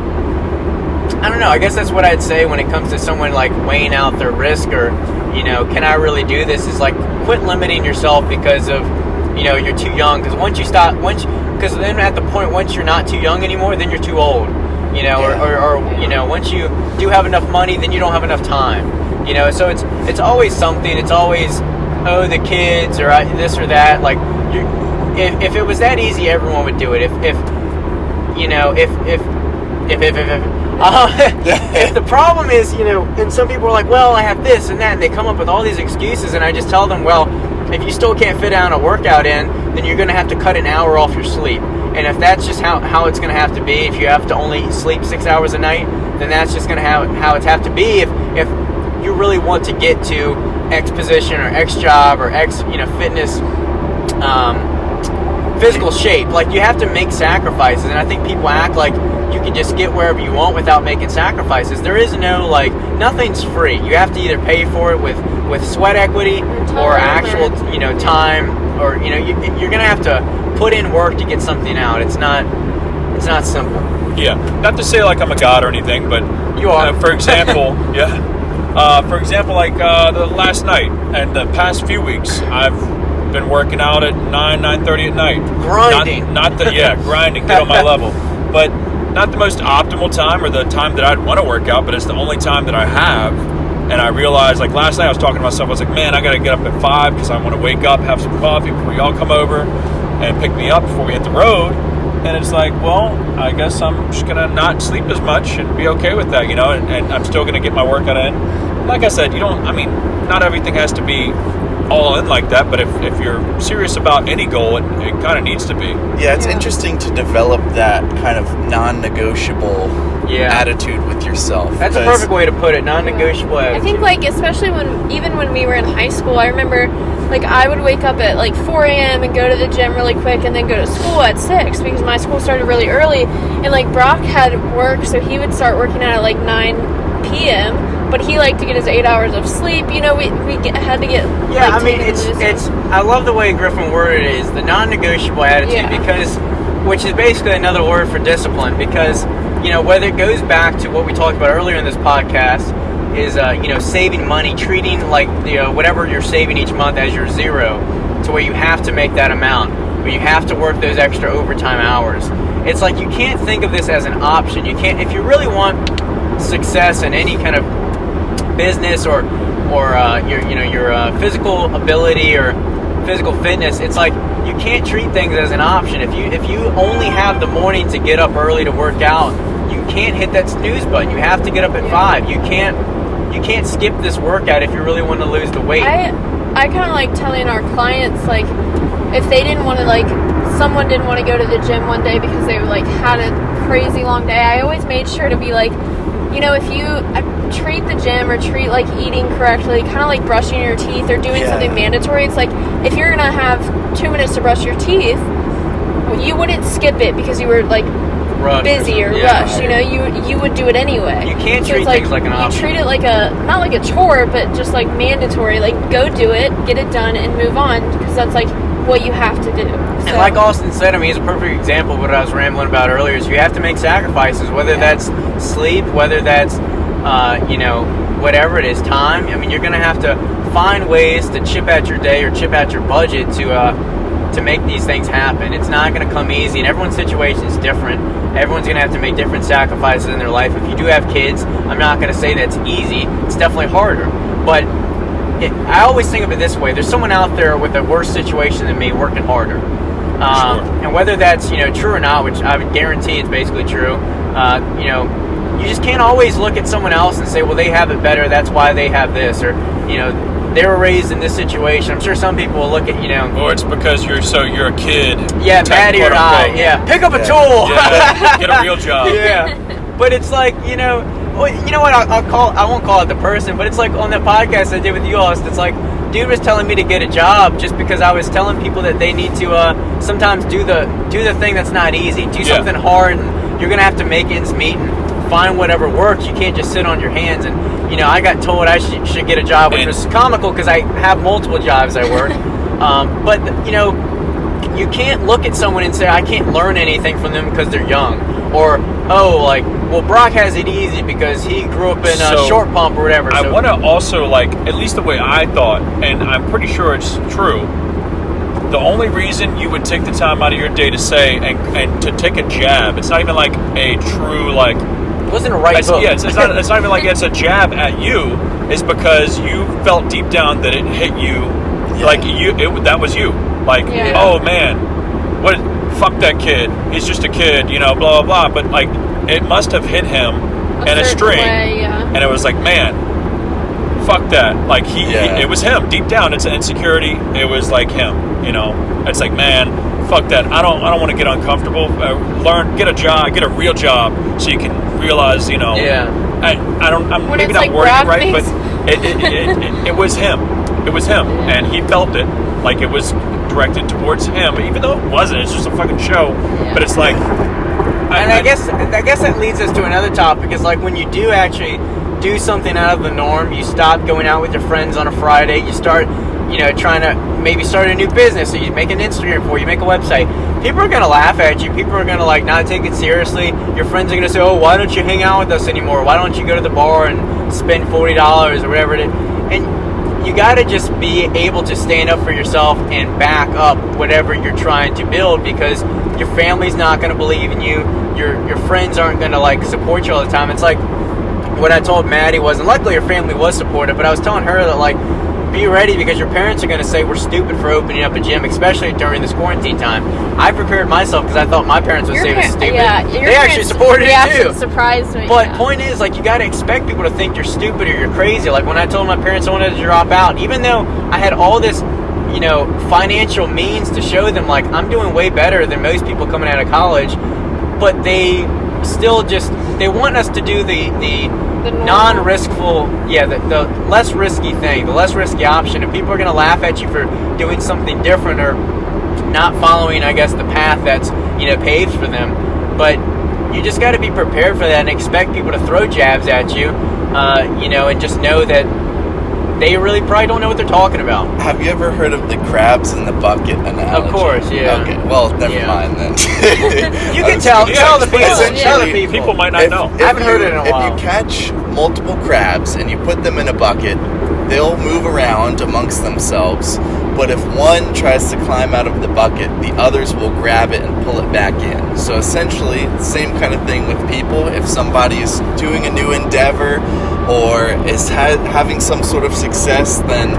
don't know. I guess that's what I'd say when it comes to someone like weighing out their risk, or can I really do this, is like quit limiting yourself because of you're too young. Because because then at the point, once you're not too young anymore, then you're too old. Or once you do have enough money, then you don't have enough time. So it's always something. It's always, oh, the kids, or this or that. Like, if it was that easy, everyone would do it. If the problem is, and some people are like, well, I have this and that, and they come up with all these excuses, and I just tell them, well, if you still can't fit down a workout in, then you're going to have to cut an hour off your sleep. And if that's just how it's going to have to be, if you have to only sleep 6 hours a night, then that's just going to how it's have to be. If you really want to get to X position or X job or X fitness, physical shape, like, you have to make sacrifices. And I think people act like you can just get wherever you want without making sacrifices. There is no, like, nothing's free. You have to either pay for it with sweat equity or actual time, or you're gonna have to put in work to get something out. It's not simple. Yeah, not to say like I'm a god or anything, but you are. For example, like the last night and the past few weeks, I've been working out at 9:30 at night. Grinding. Grinding, get on my level. But not the most optimal time, or the time that I'd want to work out, but it's the only time that I have. And I realized, like, last night I was talking to myself, I was like, man, I got to get up at 5 because I want to wake up, have some coffee before y'all come over and pick me up before we hit the road. And it's like, well, I guess I'm just going to not sleep as much and be okay with that, and I'm still going to get my workout in. Like I said, not everything has to be all in like that, but if you're serious about any goal, it kind of needs to be. Yeah, it's interesting to develop that kind of non-negotiable attitude with yourself. That's a perfect way to put it, non-negotiable attitude. I think, like, especially when we were in high school, I remember, like, I would wake up at like 4 a.m. and go to the gym really quick and then go to school at 6 because my school started really early, and like Brock had work, so he would start working out at like 9 p.m. but he liked to get his 8 hours of sleep. We had to get. Yeah, I mean, it's. I love the way Griffin worded it, is the non-negotiable attitude, because, which is basically another word for discipline. Because whether it goes back to what we talked about earlier in this podcast, is saving money, treating like whatever you're saving each month as your zero, to where you have to make that amount, where you have to work those extra overtime hours. It's like, you can't think of this as an option. You can't, if you really want success in any kind of business or your physical ability or physical fitness, it's like, you can't treat things as an option. If you only have the morning to get up early to work out, you can't hit that snooze button. You have to get up at 5. You can't skip this workout if you really want to lose the weight. I kind of like telling our clients, like, if they didn't want to, like, someone didn't want to go to the gym one day because they like had a crazy long day, I always made sure to be like, if you treat the gym or treat like eating correctly, kind of like brushing your teeth or doing something mandatory, it's like, if you're gonna have 2 minutes to brush your teeth, you wouldn't skip it because you were like busy or rushed. You would do it anyway. You can't treat things like an option. You treat it like not like a chore, but just like mandatory. Like, go do it, get it done, and move on, because that's like what you have to do. So. And like Austin said, it's a perfect example of what I was rambling about earlier, is you have to make sacrifices, whether that's sleep, whether that's whatever it is, time. I mean, you're going to have to find ways to chip at your day or chip at your budget to make these things happen. It's not going to come easy, and everyone's situation is different. Everyone's going to have to make different sacrifices in their life. If you do have kids, I'm not going to say that's easy. It's definitely harder. But I always think of it this way. There's someone out there with a worse situation than me working harder. And whether that's, true or not, which I would guarantee it's basically true, you just can't always look at someone else and say, well, they have it better, that's why they have this, or, they were raised in this situation. I'm sure some people will look at, or it's because you're a kid. Yeah, Madi or I. Yeah, pick up a tool. Yeah, get a real job. Yeah, but it's like, you know what? I won't call it the person, but it's like on the podcast I did with you all. It's like, dude was telling me to get a job just because I was telling people that they need to sometimes do the thing that's not easy. Do something hard, and you're gonna have to make ends meet and find whatever works. You can't just sit on your hands. And I got told I should get a job, which was comical because I have multiple jobs I work. But you can't look at someone and say I can't learn anything from them because they're young, or Brock has it easy because he grew up in a short pump or whatever. I want to also, at least the way I thought, and I'm pretty sure it's true, the only reason you would take the time out of your day to say and to take a jab, it's not even like a true it wasn't a right hook. Yeah, it's not even like it's a jab at you, is because you felt deep down that it hit you, that was you. Oh man, fuck that kid, he's just a kid, blah blah blah, but it must have hit him in a string, and it was like, man, fuck that. It was him deep down. It's an insecurity. It was like him, It's like, man, fuck that. I don't want to get uncomfortable. Get a job, get a real job, so you can realize, I'm maybe not wording it right, but it was him. It was him, and he felt it. It was directed towards him, even though it wasn't. It's just a fucking show. Yeah. But it's like. I guess that leads us to another topic. Is when you do actually do something out of the norm, you stop going out with your friends on a Friday, you start, trying to maybe start a new business, so you make an Instagram for you, make a website. People are going to laugh at you. People are going to not take it seriously. Your friends are going to say, oh, why don't you hang out with us anymore? Why don't you go to the bar and spend $40 or whatever it is? And you got to just be able to stand up for yourself and back up whatever you're trying to build, because your family's not going to believe in you. Your friends aren't going to support you all the time. It's like what I told Madi was, and luckily her family was supportive, but I was telling her that be ready, because your parents are going to say we're stupid for opening up a gym, especially during this quarantine time. I prepared myself because I thought my parents would say it was stupid. Yeah, they actually supported it too. Surprised me. But point is, you got to expect people to think you're stupid or you're crazy. When I told my parents I wanted to drop out, even though I had all this financial means to show them I'm doing way better than most people coming out of college, but they still they want us to do the non-riskful, the less risky thing, the less risky option, and people are going to laugh at you for doing something different or not following, I guess, the path that's paved for them. But you just got to be prepared for that and expect people to throw jabs at you, and just know that they really probably don't know what they're talking about. Have you ever heard of the crabs in the bucket analogy? Of course, yeah. Okay, well, never mind then. You can tell the people. Tell the people. People might not know. I haven't heard it in a while. If you catch multiple crabs and you put them in a bucket, they'll move around amongst themselves. But if one tries to climb out of the bucket, the others will grab it and pull it back in. So essentially, the same kind of thing with people. If somebody is doing a new endeavor or is having some sort of success, then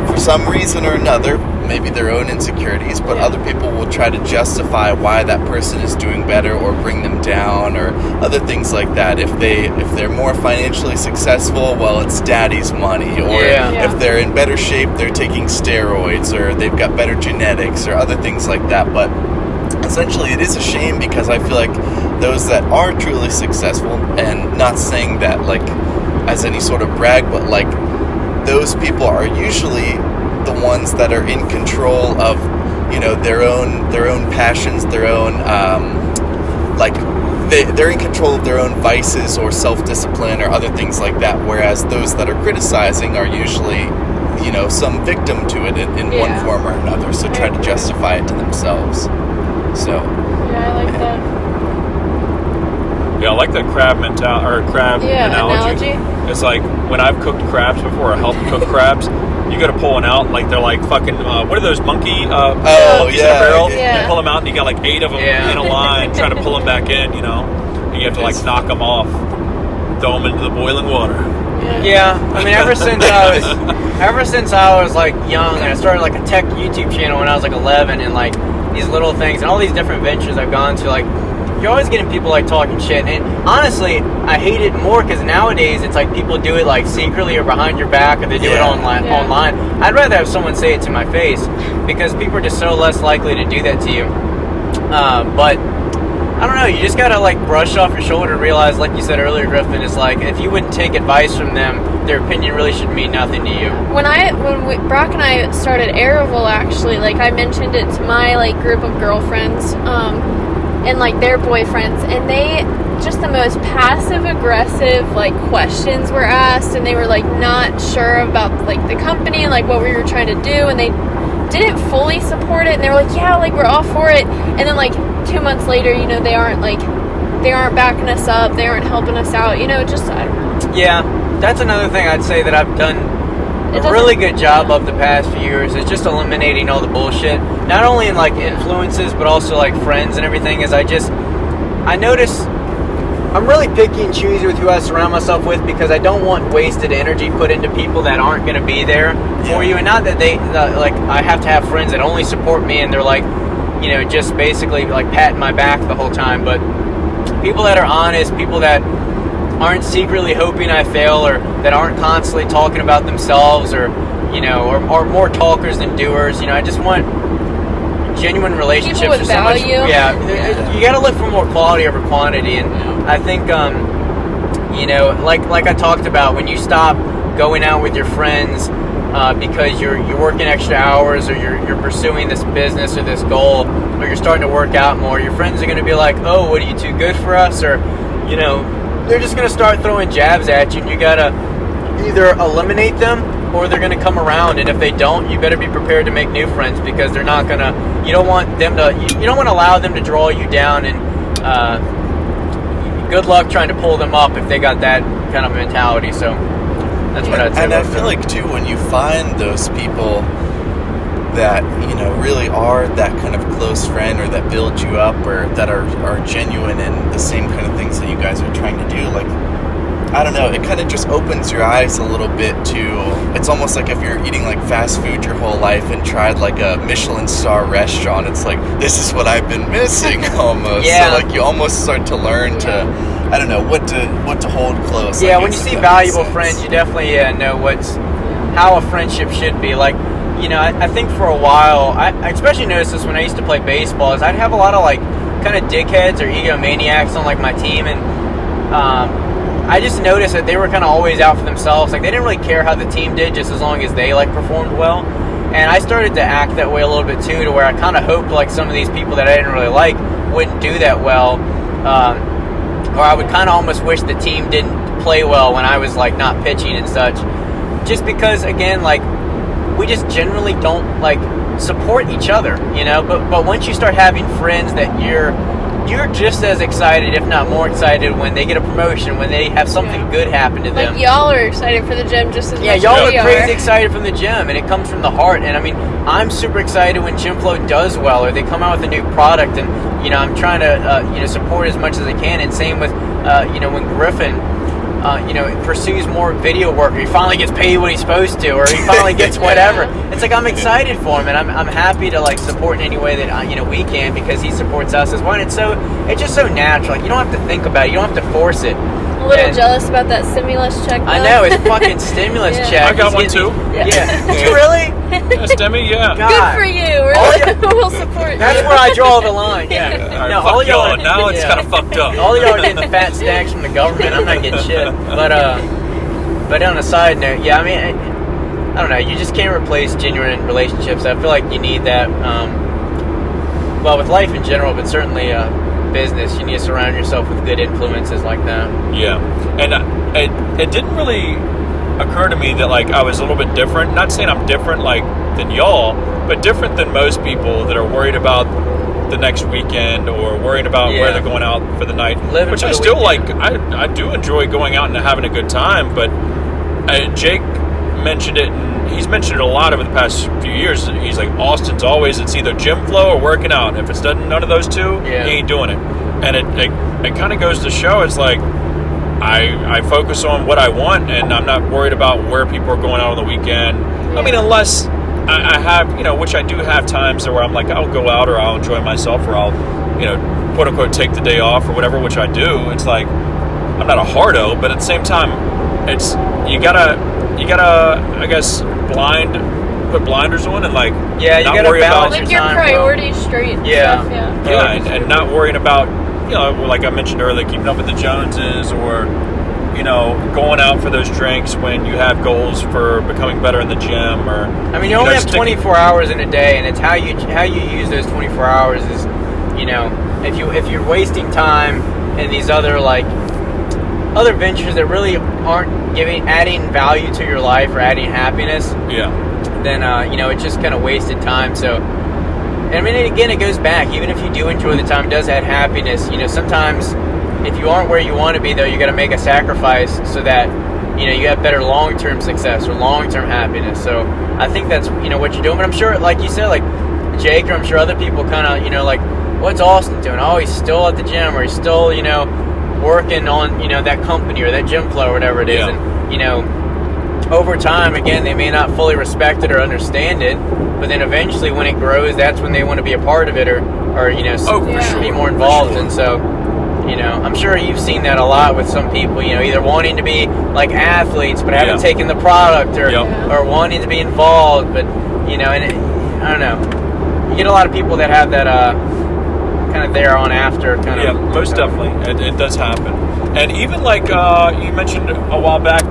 for some reason or another, maybe their own insecurities, but other people will try to justify why that person is doing better or bring them down or other things like that. If they're more financially successful, well, it's daddy's money, or if they're in better shape, they're taking steroids, or they've got better genetics or other things like that. But essentially it is a shame, because I feel like those that are truly successful, and not saying that as any sort of brag, but those people are usually the ones that are in control of their own passions, their own they're in control of their own vices or self-discipline or other things like that, whereas those that are criticizing are usually some victim to it in one form or another, so try to justify it to themselves. So I like that. Yeah, I like that crab analogy. It's like when I've cooked crabs before, or helped cook crabs, you got to pull one out. Like they're like fucking. What are those monkeys monkeys in a barrel? Yeah. You pull them out, and you got like 8 of them in a line, trying to pull them back in. You know, and you have to like knock them off, throw them into the boiling water. Yeah, I mean, ever since I was like young, and I started like a tech YouTube channel when I was like 11, and like these little things and all these different ventures I've gone to, like you're always getting people like talking shit. And honestly, I hate it more because nowadays it's like people do it like secretly or behind your back, or they do it online. I'd rather have someone say it to my face because people are just so less likely to do that to you. But I don't know, you just gotta like brush off your shoulder and realize, like you said earlier, Griffin, is like if you wouldn't take advice from them, their opinion really should mean nothing to you. When Brock and I started Airable, actually, like I mentioned it to my like group of girlfriends, and like their boyfriends, and they just the most passive aggressive like questions were asked, and they were like not sure about like the company and like what we were trying to do, and they didn't fully support it, and they were like, yeah, like we're all for it, and then like 2 months later, you know, they aren't backing us up, they aren't helping us out, you know, just I don't know. Yeah, that's another thing I'd say that I've done a really good job of the past few years is just eliminating all the bullshit, not only in like influences but also like friends and everything. Is I notice I'm really picky and choosy with who I surround myself with because I don't want wasted energy put into people that aren't going to be there for you, and not that they like I have to have friends that only support me and they're like, you know, just basically like patting my back the whole time, but people that are honest, people that aren't secretly hoping I fail, or that aren't constantly talking about themselves, or you know, or more talkers than doers. You know, I just want genuine relationships. People with value. You got to look for more quality over quantity, and I think you know, like I talked about, when you stop going out with your friends because you're working extra hours, or you're pursuing this business or this goal, or you're starting to work out more, your friends are going to be like, oh, what, are you too good for us? Or, you know, they're just going to start throwing jabs at you, and you got to either eliminate them or they're going to come around. And if they don't, you better be prepared to make new friends, because they're not going to, you don't want to allow them to draw you down, and good luck trying to pull them up if they got that kind of mentality. So that's what I'd say. And I feel like too, when you find those people that, you know, really are that kind of close friend, or that build you up, or that are genuine in the same kind of things that you guys are trying to do, like, I don't know, it kind of just opens your eyes a little bit to, it's almost like if you're eating like fast food your whole life and tried like a Michelin star restaurant, it's like, this is what I've been missing almost. Yeah. So like you almost start to learn to, I don't know, what to hold close. Yeah, when you see valuable friends, you definitely know how a friendship should be. Like, you know, I think for a while, I especially noticed this when I used to play baseball, is I'd have a lot of like kind of dickheads or egomaniacs on like my team, and I just noticed that they were kind of always out for themselves. Like, they didn't really care how the team did, just as long as they like performed well. And I started to act that way a little bit too, to where I kind of hoped like some of these people that I didn't really like wouldn't do that well, or I would kind of almost wish the team didn't play well when I was like not pitching and such, just because, again, like, we just generally don't like support each other, you know. But once you start having friends that you're just as excited, if not more excited, when they get a promotion, when they have something good happen to them. Like, y'all are excited for the gym just as much as y'all we are crazy excited from the gym, and it comes from the heart. And I mean, I'm super excited when GYMFLO does well, or they come out with a new product, and you know, I'm trying to support as much as I can. And same with when Griffin pursues more video work, or he finally gets paid what he's supposed to, or he finally gets whatever. It's like, I'm excited for him, and I'm happy to like support in any way that we can, because he supports us as well. And it's just so natural. Like, you don't have to think about it, you don't have to force it. A little jealous about that stimulus check, though. I know, it's fucking stimulus check. I got one too. Yeah. Did you really? Yeah, Stemmy, yeah. God. Good for you. We'll support you. That's where I draw the line. Yeah. Right, No, fuck all y'all are, now it's kind of fucked up. All y'all are getting fat stacks from the government. I'm not getting shit. But on a side note, yeah, I mean, I don't know. You just can't replace genuine relationships. I feel like you need that. Well, with life in general, but certainly business, you need to surround yourself with good influences like that. Yeah, and it didn't really occur to me that like I was a little bit different. Not saying I'm different like than y'all, but different than most people that are worried about the next weekend or worrying about where they're going out for the night. Living which for I the still weekend. like. I do enjoy going out and having a good time, but Jake mentioned it, and he's mentioned it a lot over the past few years. He's like, Austin's always, it's either GYMFLO or working out. If it's none of those two, he ain't doing it. And it kind of goes to show, it's like, I focus on what I want, and I'm not worried about where people are going out on the weekend. I mean, unless I have, which I do have times where I'm like, I'll go out or I'll enjoy myself or I'll, quote unquote, take the day off or whatever, which I do. It's like, I'm not a hardo, but at the same time, it's, you gotta, I guess, put blinders on and like, you not gotta worry about Like your time, priorities straight. And stuff, and not worrying about, like I mentioned earlier, keeping up with the Joneses or, going out for those drinks when you have goals for becoming better in the gym or. I mean, you only have 24 hours in a day, and it's how you use those 24 hours is, if you're wasting time in these other ventures that really aren't adding value to your life or adding happiness. Then it's just kind of wasted time. So, and I mean, again, it goes back. Even if you do enjoy the time, it does add happiness. Sometimes if you aren't where you want to be, though, you got to make a sacrifice so that you have better long-term success or long-term happiness. So I think that's what you're doing. But I'm sure, like you said, like Jake, or I'm sure other people kind of like, what's Austin doing? Oh, he's still at the gym, or he's still working on that company or that GYMFLO or whatever it is. And over time, again, they may not fully respect it or understand it, but then eventually when it grows, that's when they want to be a part of it or be more involved. And so I'm sure you've seen that a lot with some people, either wanting to be like athletes but haven't taken the product or wanting to be involved, but and I don't know, you get a lot of people that have that kind of there on after kind of. Most definitely. It does happen. And even like you mentioned a while back,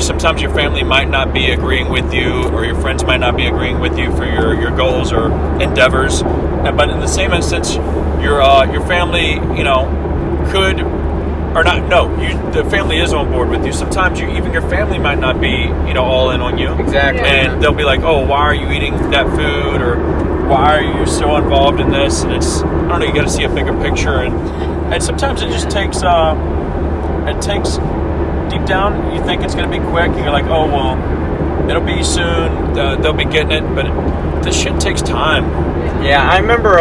sometimes your family might not be agreeing with you or your friends might not be agreeing with you for your goals or endeavors. But in the same instance, your family, could or not. No, the family is on board with you. Sometimes even your family might not be, all in on you. Exactly. And they'll be like, oh, why are you eating that food? Or why are you so involved in this? And it's, I don't know, you got to see a bigger picture. And sometimes it just takes, deep down, you think it's going to be quick. You're like, oh, well, it'll be soon. They'll be getting it. But this shit takes time. Yeah, I remember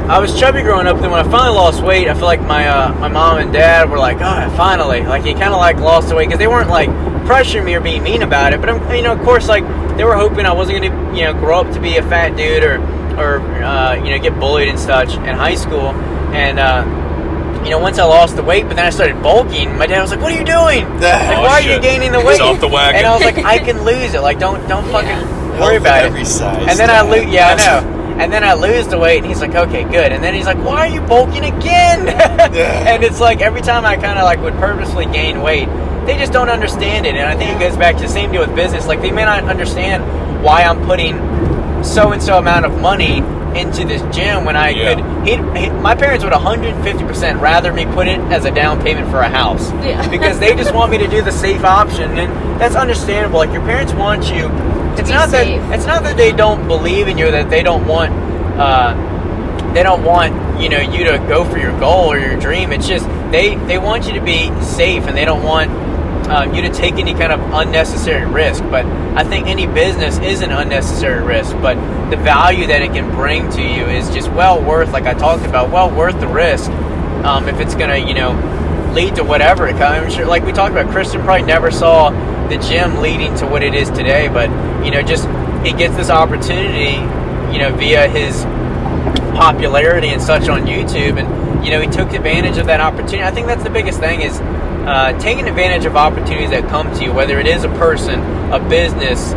I was chubby growing up, and then when I finally lost weight, I feel like my mom and dad were like, oh, finally. Like, you kind of like lost the weight, because they weren't like pressuring me or being mean about it. But of course, like, they were hoping I wasn't going to, grow up to be a fat dude or get bullied and such in high school. And once I lost the weight, but then I started bulking, my dad was like, what are you doing? Like, why are you gaining the weight? Off the wagon. And I was like, I can lose it. Like, don't fucking worry about it. Every size. And then I know. And then I lose the weight, and he's like, okay, good. And then he's like, why are you bulking again? And it's like, every time I kind of like would purposely gain weight, they just don't understand it. And I think it goes back to the same deal with business. Like, they may not understand why I'm putting so-and-so amount of money into this gym when I could. My parents would 150% rather me put it as a down payment for a house. Because they just want me to do the safe option. And that's understandable. Like, your parents want you. It's not that they don't believe in you, that they don't want you to go for your goal or your dream. It's just they want you to be safe, and they don't want you to take any kind of unnecessary risk. But I think any business is an unnecessary risk, but the value that it can bring to you is just well worth, like I talked about, well worth the risk. If it's gonna lead to whatever it comes. I'm sure, like we talked about, Christian probably never saw the gym leading to what it is today, but just he gets this opportunity via his popularity and such on YouTube, and he took advantage of that opportunity. I think that's the biggest thing, is taking advantage of opportunities that come to you, whether it is a person, a business,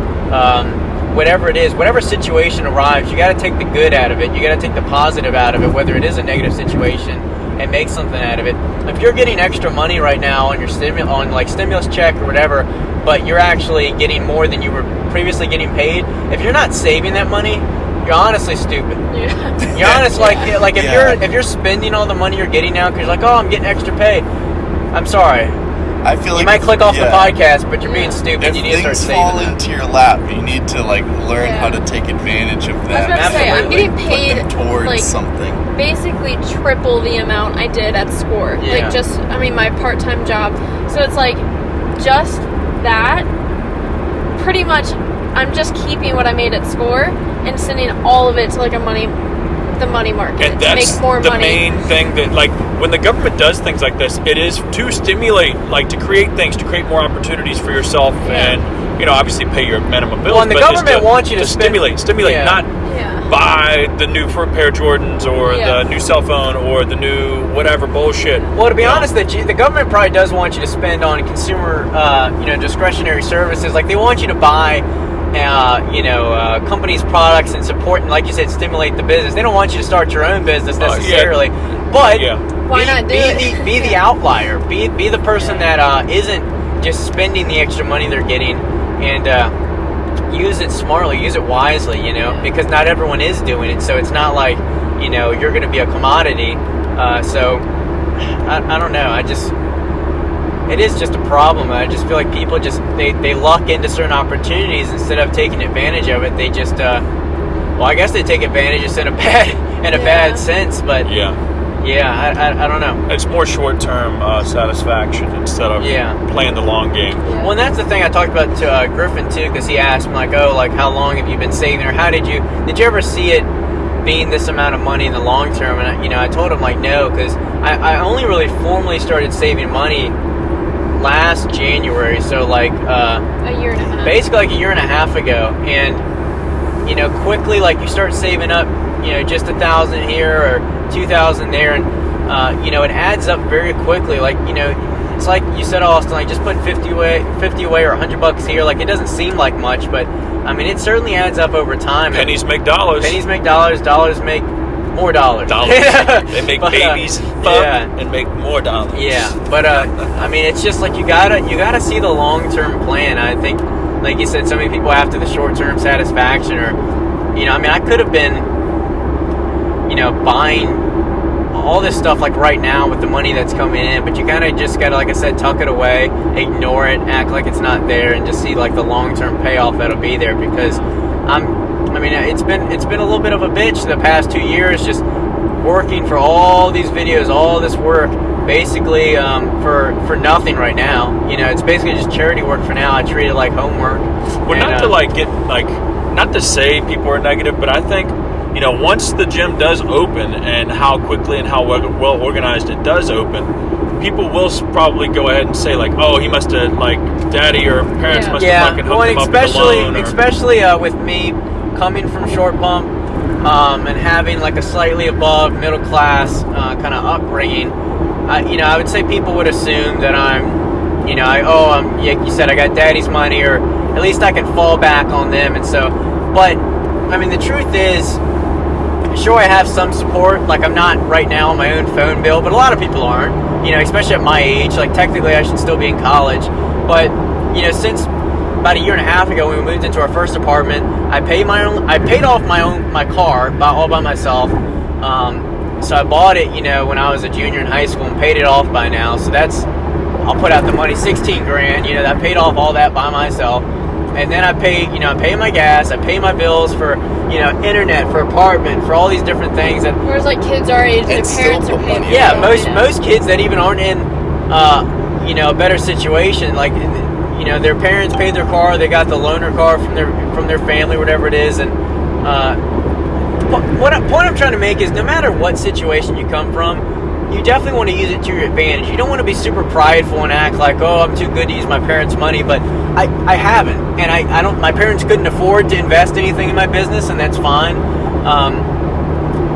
whatever it is, whatever situation arrives, you got to take the good out of it. You got to take the positive out of it, whether it is a negative situation, and make something out of it. If you're getting extra money right now on your stimulus check or whatever, but you're actually getting more than you were previously getting paid, if you're not saving that money, you're honestly stupid. You're honest, if you're spending all the money you're getting now because you're like, oh, I'm getting extra pay. I'm sorry, I feel like You might click off the yeah. podcast, but you're being stupid. If You need to start things saving fall them. into your lap, you need to like learn Yeah. how to take advantage of I was that. about to say, I'm Absolutely. getting paid, Put them towards like, something. basically triple the amount I did at SCORE. Yeah. Like, just, I mean, my part-time job. So it's like, just that, pretty much, I'm just keeping what I made at SCORE and sending all of it to, like, the money market And to that's make more the money. main thing that, like, when the government does things like this, it is to stimulate, like, to create things, to create more opportunities for yourself, and obviously pay your minimum bills. Well, and the but just government wants you to spend- stimulate, Yeah. not Yeah. buy the new pair of Jordans or Yeah. the new cell phone or the new whatever bullshit. Well, to be You know? honest, the government probably does want you to spend on consumer, discretionary services. Like they want you to buy, companies' products and support, and like you said, stimulate the business. They don't want you to start your own business Yeah. necessarily, but Yeah. Why not do it? be the outlier. Be the person that isn't just spending the extra money they're getting, and use it smartly, use it wisely. Because not everyone is doing it, so it's not like you're going to be a commodity. So I don't know. It is just a problem. I just feel like people they luck into certain opportunities instead of taking advantage of it. They just I guess they take advantage just in a bad sense. But Yeah. I don't know. It's more short-term satisfaction instead of Yeah. playing the long game. Well, and that's the thing I talked about to Griffin too, because he asked me like, how long have you been saving, or did you ever see it being this amount of money in the long term? And I told him like no, because I only really formally started saving money last January, so like A year and a half. basically like a year and a half ago, and quickly like you start saving up, just 1,000 here or 2,000 there, and it adds up very quickly. Like it's like you said, Austin, like just putting 50 away or $100 here. Like it doesn't seem like much, but I mean it certainly adds up over time. Pennies make dollars. Pennies make dollars. Dollars make more dollars. They make But, babies fuck yeah. and make more dollars. Yeah, but I mean, it's just like you gotta see the long-term plan. I think, like you said, so many people after the short-term satisfaction, or I could have been, buying all this stuff like right now with the money that's coming in, but you kind of just gotta, like I said, tuck it away, ignore it, act like it's not there, and just see like the long-term payoff that'll be there. Because it's been a little bit of a bitch the past 2 years, just working for all these videos, all this work, basically for nothing right now. It's basically just charity work for now. I treat it like homework. Well, not to not to say people are negative, but I think once the gym does open and how quickly and how well organized it does open, people will probably go ahead and say like, oh, he must have daddy or parents must have fucking hooked him up with a loan. Especially with me coming from Short Pump and having like a slightly above middle class kind of upbringing, I would say people would assume that I'm, like you said, I got daddy's money, or at least I can fall back on them. And so, but I mean, the truth is, sure, I have some support. Like I'm not right now on my own phone bill, but a lot of people aren't. Especially at my age. Like technically, I should still be in college, but since about a year and a half ago, when we moved into our first apartment, I paid off my car all by myself. So I bought it, when I was a junior in high school, and paid it off by now. So I'll put out the money, $16,000. I paid off all that by myself, and then I pay my gas, I pay my bills for, internet, for apartment, for all these different things. And Whereas like kids our age, their And still parents are put paying. money yeah, Yeah. most kids that even aren't in, a better situation, like, their parents paid their car, they got the loaner car from their family, whatever it is, and point I'm trying to make is, no matter what situation you come from, you definitely want to use it to your advantage. You don't want to be super prideful and act like, oh, I'm too good to use my parents' money, but I haven't, and I don't. My parents couldn't afford to invest anything in my business, and that's fine.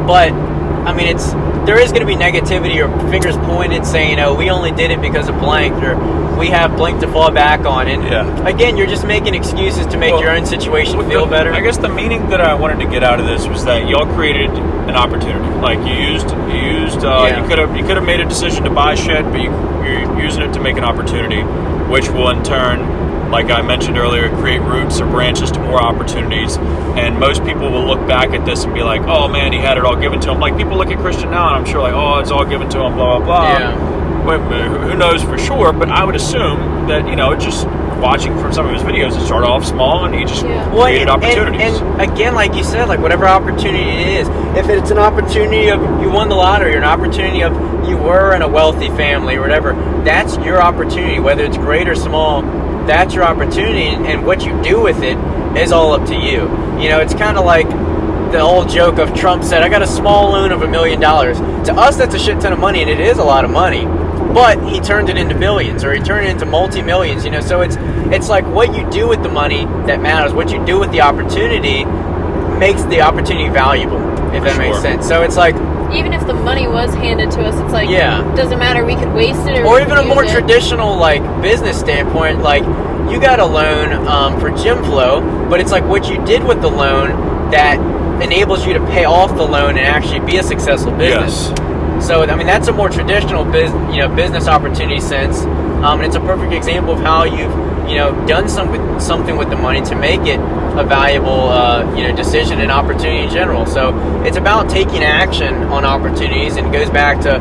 But I mean, there is going to be negativity or fingers pointed saying, oh, we only did it because of blank, or we have blank to fall back on. And again, you're just making excuses to make your own situation feel better. I guess the meaning that I wanted to get out of this was that y'all created an opportunity. Like you used. You could have made a decision to buy shit, but you're using it to make an opportunity, which will in turn, like I mentioned earlier, create roots or branches to more opportunities. And most people will look back at this and be like, oh man, he had it all given to him. Like people look at Christian now and I'm sure like, oh, it's all given to him, blah, blah, blah. Yeah. but who knows for sure, but I would assume that, just watching from some of his videos, it started off small and he just created opportunities. And again, like you said, like whatever opportunity it is, if it's an opportunity of you won the lottery or an opportunity of you were in a wealthy family or whatever, that's your opportunity, whether it's great or small, that's your opportunity, and what you do with it is all up to you. It's kind of like the old joke of Trump said, I got a small loan of $1 million. To us, that's a shit ton of money, and it is a lot of money. But he turned it into billions, or he turned it into multi-millions, So it's like what you do with the money that matters. What you do with the opportunity makes the opportunity valuable, if that makes sense. So it's like, even if the money was handed to us, it's like, doesn't matter, we could waste it or even a more traditional like business standpoint, like you got a loan for GYMFLO, but it's like what you did with the loan that enables you to pay off the loan and actually be a successful business. Yes. So I mean that's a more traditional business opportunity sense, and it's a perfect example of how you've done something with the money to make it a valuable decision and opportunity in general. So it's about taking action on opportunities, and it goes back to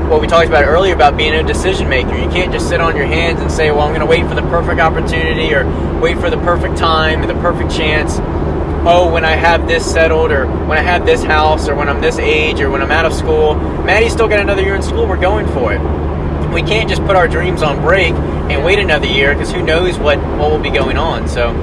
what we talked about earlier about being a decision maker. You can't just sit on your hands and say, well, I'm going to wait for the perfect opportunity or wait for the perfect time or the perfect chance. Oh, when I have this settled, or when I have this house, or when I'm this age, or when I'm out of school. Maddie's still got another year in school. We're going for it. We can't just put our dreams on break and wait another year, because who knows what will be going on. So,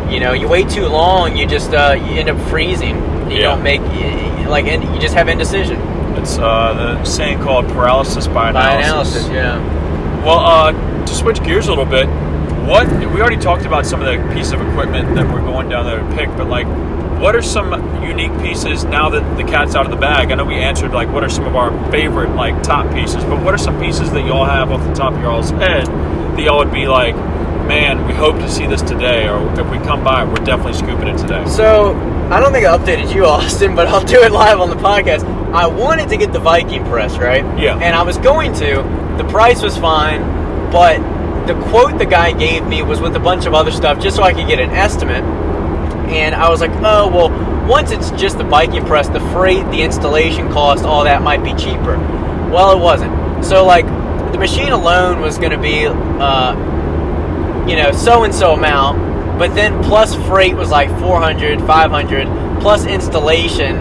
you wait too long, you just you end up freezing. You don't make you just have indecision. It's the saying called paralysis by analysis. Well, to switch gears a little bit, we already talked about some of the pieces of equipment that we're going down there to pick, but what are some unique pieces now that the cat's out of the bag? I know we answered what are some of our favorite top pieces, but what are some pieces that y'all have off the top of y'all's head that y'all would be like, man, we hope to see this today, or if we come by, we're definitely scooping it today? So I don't think I updated you, Austin, but I'll do it live on the podcast. I wanted to get the Viking press, right? Yeah. And I was going to. The price was fine, but the quote the guy gave me was with a bunch of other stuff just so I could get an estimate. And I was like, oh, well, once it's just the Viking press, the freight, the installation cost, all that might be cheaper. Well, it wasn't. So, the machine alone was going to be, so-and-so amount, but then plus freight was $400, $500, plus installation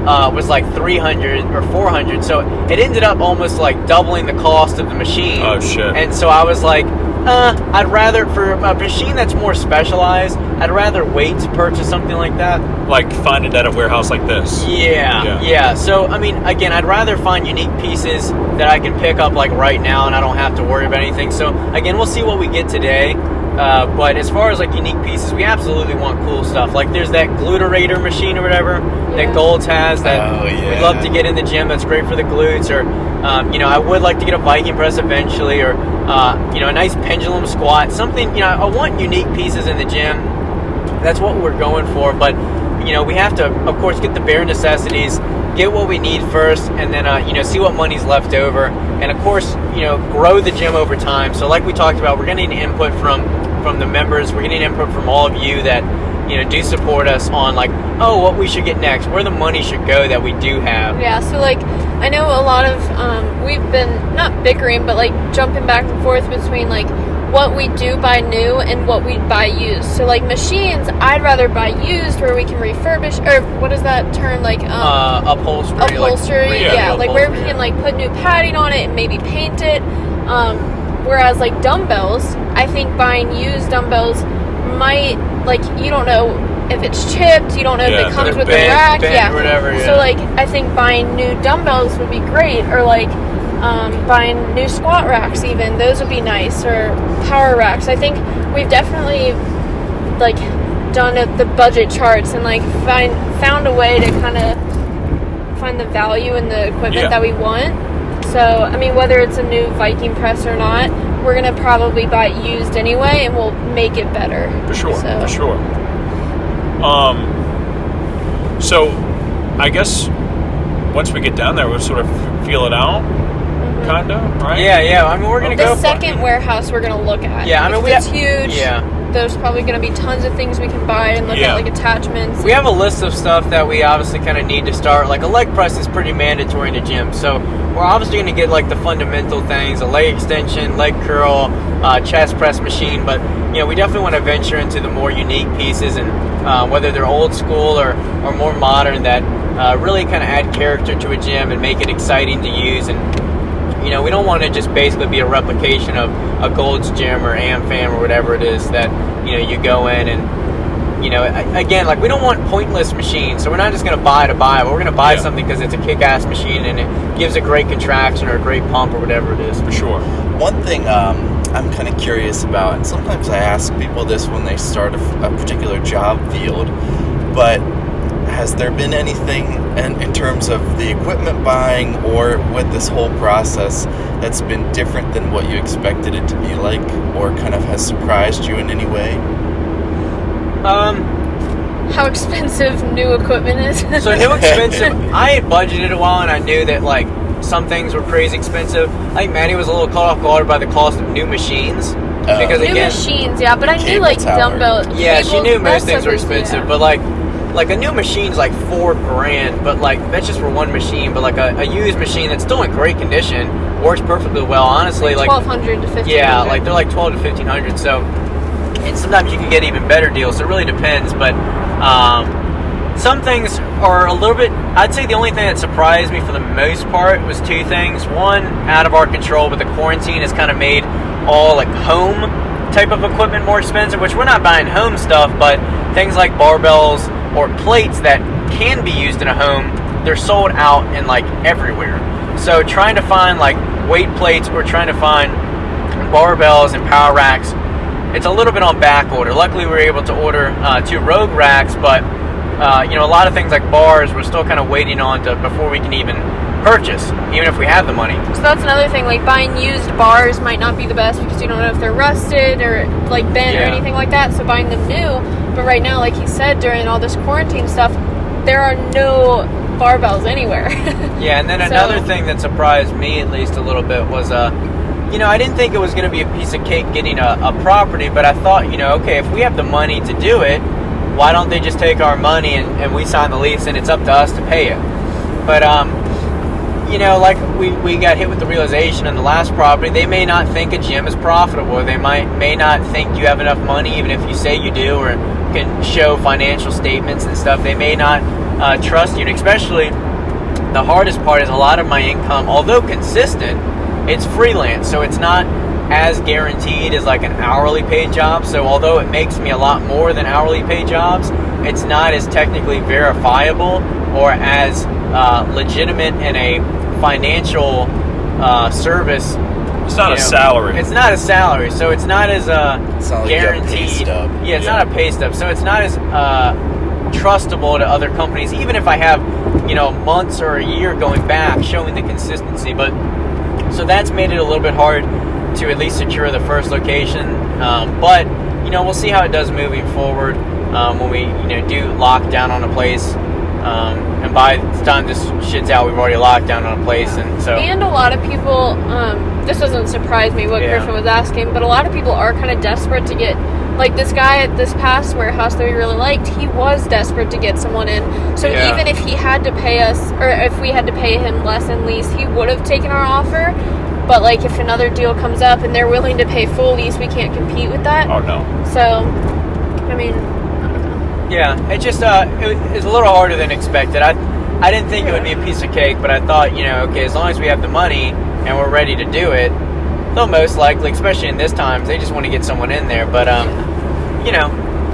was $300 or $400. So it ended up almost doubling the cost of the machine. Oh, shit. And so I was like, I'd rather, for a machine that's more specialized, I'd rather wait to purchase something like that. Find it at a warehouse like this. Yeah. So, I mean, again, I'd rather find unique pieces that I can pick up right now and I don't have to worry about anything. So, again, we'll see what we get today. But as far as unique pieces, we absolutely want cool stuff. There's that gluterator machine or whatever that Golds has that we'd love to get in the gym. That's great for the glutes. Or, I would like to get a Viking press eventually, or, a nice pendulum squat. Something, I want unique pieces in the gym. That's what we're going for. But, we have to, of course, get the bare necessities, get what we need first, and then, see what money's left over. And, of course, grow the gym over time. So like we talked about, we're getting input from the members. We're getting input from all of you that, do support us on, what we should get next, where the money should go that we do have. Yeah, so, I know a lot of, we've been, not bickering, but, jumping back and forth between, what we do buy new and what we buy used. So, machines, I'd rather buy used where we can refurbish, or what is that term, upholstery. Upholstery, where we can, put new padding on it and maybe paint it. Whereas, dumbbells, I think buying used dumbbells might, you don't know if it's chipped, you don't know if it comes with the rack. Or whatever, So, I think buying new dumbbells would be great, or, buying new squat racks even. Those would be nice, or power racks. I think we've definitely, done the budget charts and, found a way to kind of find the value in the equipment that we want. So, I mean, whether it's a new Viking press or not, we're going to probably buy it used anyway, and we'll make it better. For sure, for sure. So, I guess once we get down there, we'll sort of feel it out, kind of, right? Yeah. I mean, we're going to go... The second warehouse we're going to look at. Yeah, I mean, it's huge. Yeah. There's probably going to be tons of things we can buy and look at, attachments. We have a list of stuff that we obviously kind of need to start. A leg press is pretty mandatory in the gym. So we're obviously going to get like the fundamental things, a leg extension, leg curl, chest press machine, but we definitely want to venture into the more unique pieces, and whether they're old school or more modern, that really kind of add character to a gym and make it exciting to use. And we don't want to just basically be a replication of a Gold's Gym or AmFam or whatever it is that you go in and again, like, we don't want pointless machines, so we're not just going to buy to buy, but we're going to buy something because it's a kick-ass machine and it gives a great contraction or a great pump or whatever it is. For sure. One thing I'm kind of curious about, and sometimes I ask people this when they start a particular job field, but has there been anything in terms of the equipment buying or with this whole process that's been different than what you expected it to be like, or kind of has surprised you in any way? How expensive new equipment is. So new expensive, I had budgeted a while and I knew that like some things were crazy expensive. I think Maddie was a little caught off guard by the cost of new machines. Because new again, machines, yeah, but I knew like dumbbell. Yeah, she knew most things were is, expensive, yeah. but like a new machine's like $4,000, but like that's just for one machine. But like a used machine that's still in great condition, works perfectly well. Honestly, like $1,200 to $1,500. Yeah, like they're like $1,200 to $1,500. So, and sometimes you can get even better deals. So it really depends. But some things are a little bit. I'd say the only thing that surprised me for the most part was two things. One, out of our control, but the quarantine has kind of made all like home type of equipment more expensive. Which we're not buying home stuff, but things like barbells or plates that can be used in a home, they're sold out in like everywhere. So trying to find like weight plates or trying to find barbells and power racks, it's a little bit on back order. Luckily we were able to order 2 Rogue racks, but a lot of things like bars we're still kind of waiting on before we can even purchase, even if we have the money. So that's another thing, like buying used bars might not be the best because you don't know if they're rusted or like bent or anything like that, so buying them new. But right now, like he said, during all this quarantine stuff, there are no barbells anywhere. Yeah, and then another thing that surprised me at least a little bit was I didn't think it was going to be a piece of cake getting a property, but I thought, okay, if we have the money to do it, why don't they just take our money and we sign the lease and it's up to us to pay it? But like we got hit with the realization in the last property, they may not think a gym is profitable. They may not think you have enough money, even if you say you do, or can show financial statements and stuff. They may not trust you. And especially the hardest part is a lot of my income, although consistent, it's freelance, so it's not as guaranteed as like an hourly paid job. So although it makes me a lot more than hourly paid jobs, it's not as technically verifiable or as legitimate in a financial service. It's not a salary. It's not a salary, so it's not as It's not like guaranteed. a pay stub. Yeah, it's not a pay stub, so it's not as trustable to other companies, even if I have months or a year going back showing the consistency. But so that's made it a little bit hard to at least secure the first location. But we'll see how it does moving forward when we do lock down on a place. And by the time this shit's out, we've already locked down on a place, and so. And a lot of people, this doesn't surprise me what Griffin was asking, but a lot of people are kind of desperate to get, like this guy at this past warehouse that we really liked, he was desperate to get someone in. So even if he had to pay us, or if we had to pay him less in lease, he would have taken our offer. But like if another deal comes up and they're willing to pay full lease, we can't compete with that. Oh no. So, I mean, I don't know. Yeah, it just it's a little harder than expected. I didn't think it would be a piece of cake, but I thought, okay, as long as we have the money and we're ready to do it, they'll most likely, especially in this time, they just want to get someone in there. But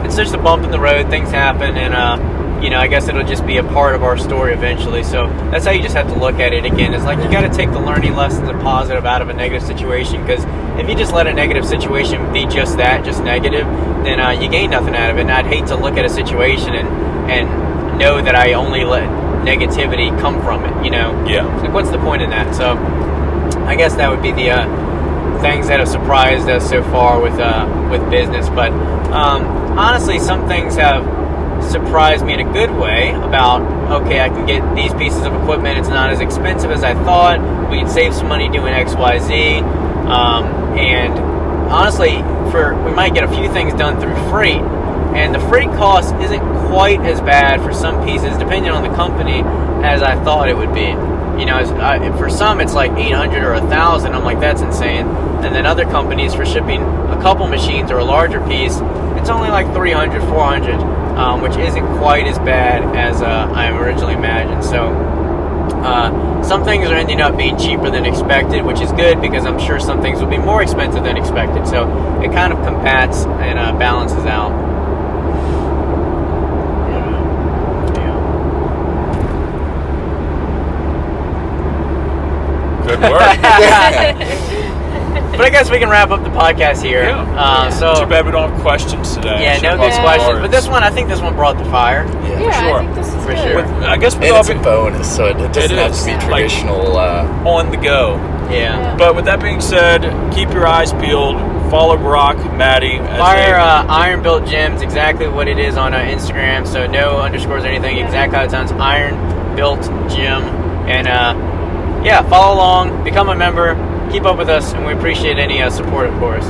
it's just a bump in the road. Things happen, and I guess it'll just be a part of our story eventually. So that's how you just have to look at it again. It's like you got to take the learning lessons and positive out of a negative situation, because if you just let a negative situation be just that, just negative, then you gain nothing out of it. And I'd hate to look at a situation and know that I only let negativity come from it, Yeah. It's like, what's the point in that? So I guess that would be the things that have surprised us so far with business. But honestly, some things have surprised me in a good way about, okay, I can get these pieces of equipment, it's not as expensive as I thought, we can save some money doing XYZ, and honestly, we might get a few things done through freight, and the freight cost isn't quite as bad for some pieces, depending on the company, as I thought it would be. for some it's like 800 or 1,000. I'm like, that's insane. And then other companies, for shipping a couple machines or a larger piece, it's only like 300, 400, which isn't quite as bad as I originally imagined. So some things are ending up being cheaper than expected, which is good, because I'm sure some things will be more expensive than expected. So it kind of compats and balances out. Good work. But I guess we can wrap up the podcast here. Yeah. So too bad we don't have questions today. Yeah, no good questions. But this one, I think this one brought the fire. Yeah, for sure. I think this is For good. sure. I guess And it's a bonus, so it doesn't have to be traditional. on the go. Yeah. But with that being said, keep your eyes peeled. Follow Brock, Madi. Fire Iron Built Gyms, exactly what it is on Instagram. So no underscores or anything. Exactly how it sounds. Iron Built Gym. And follow along, become a member, keep up with us, and we appreciate any support, of course.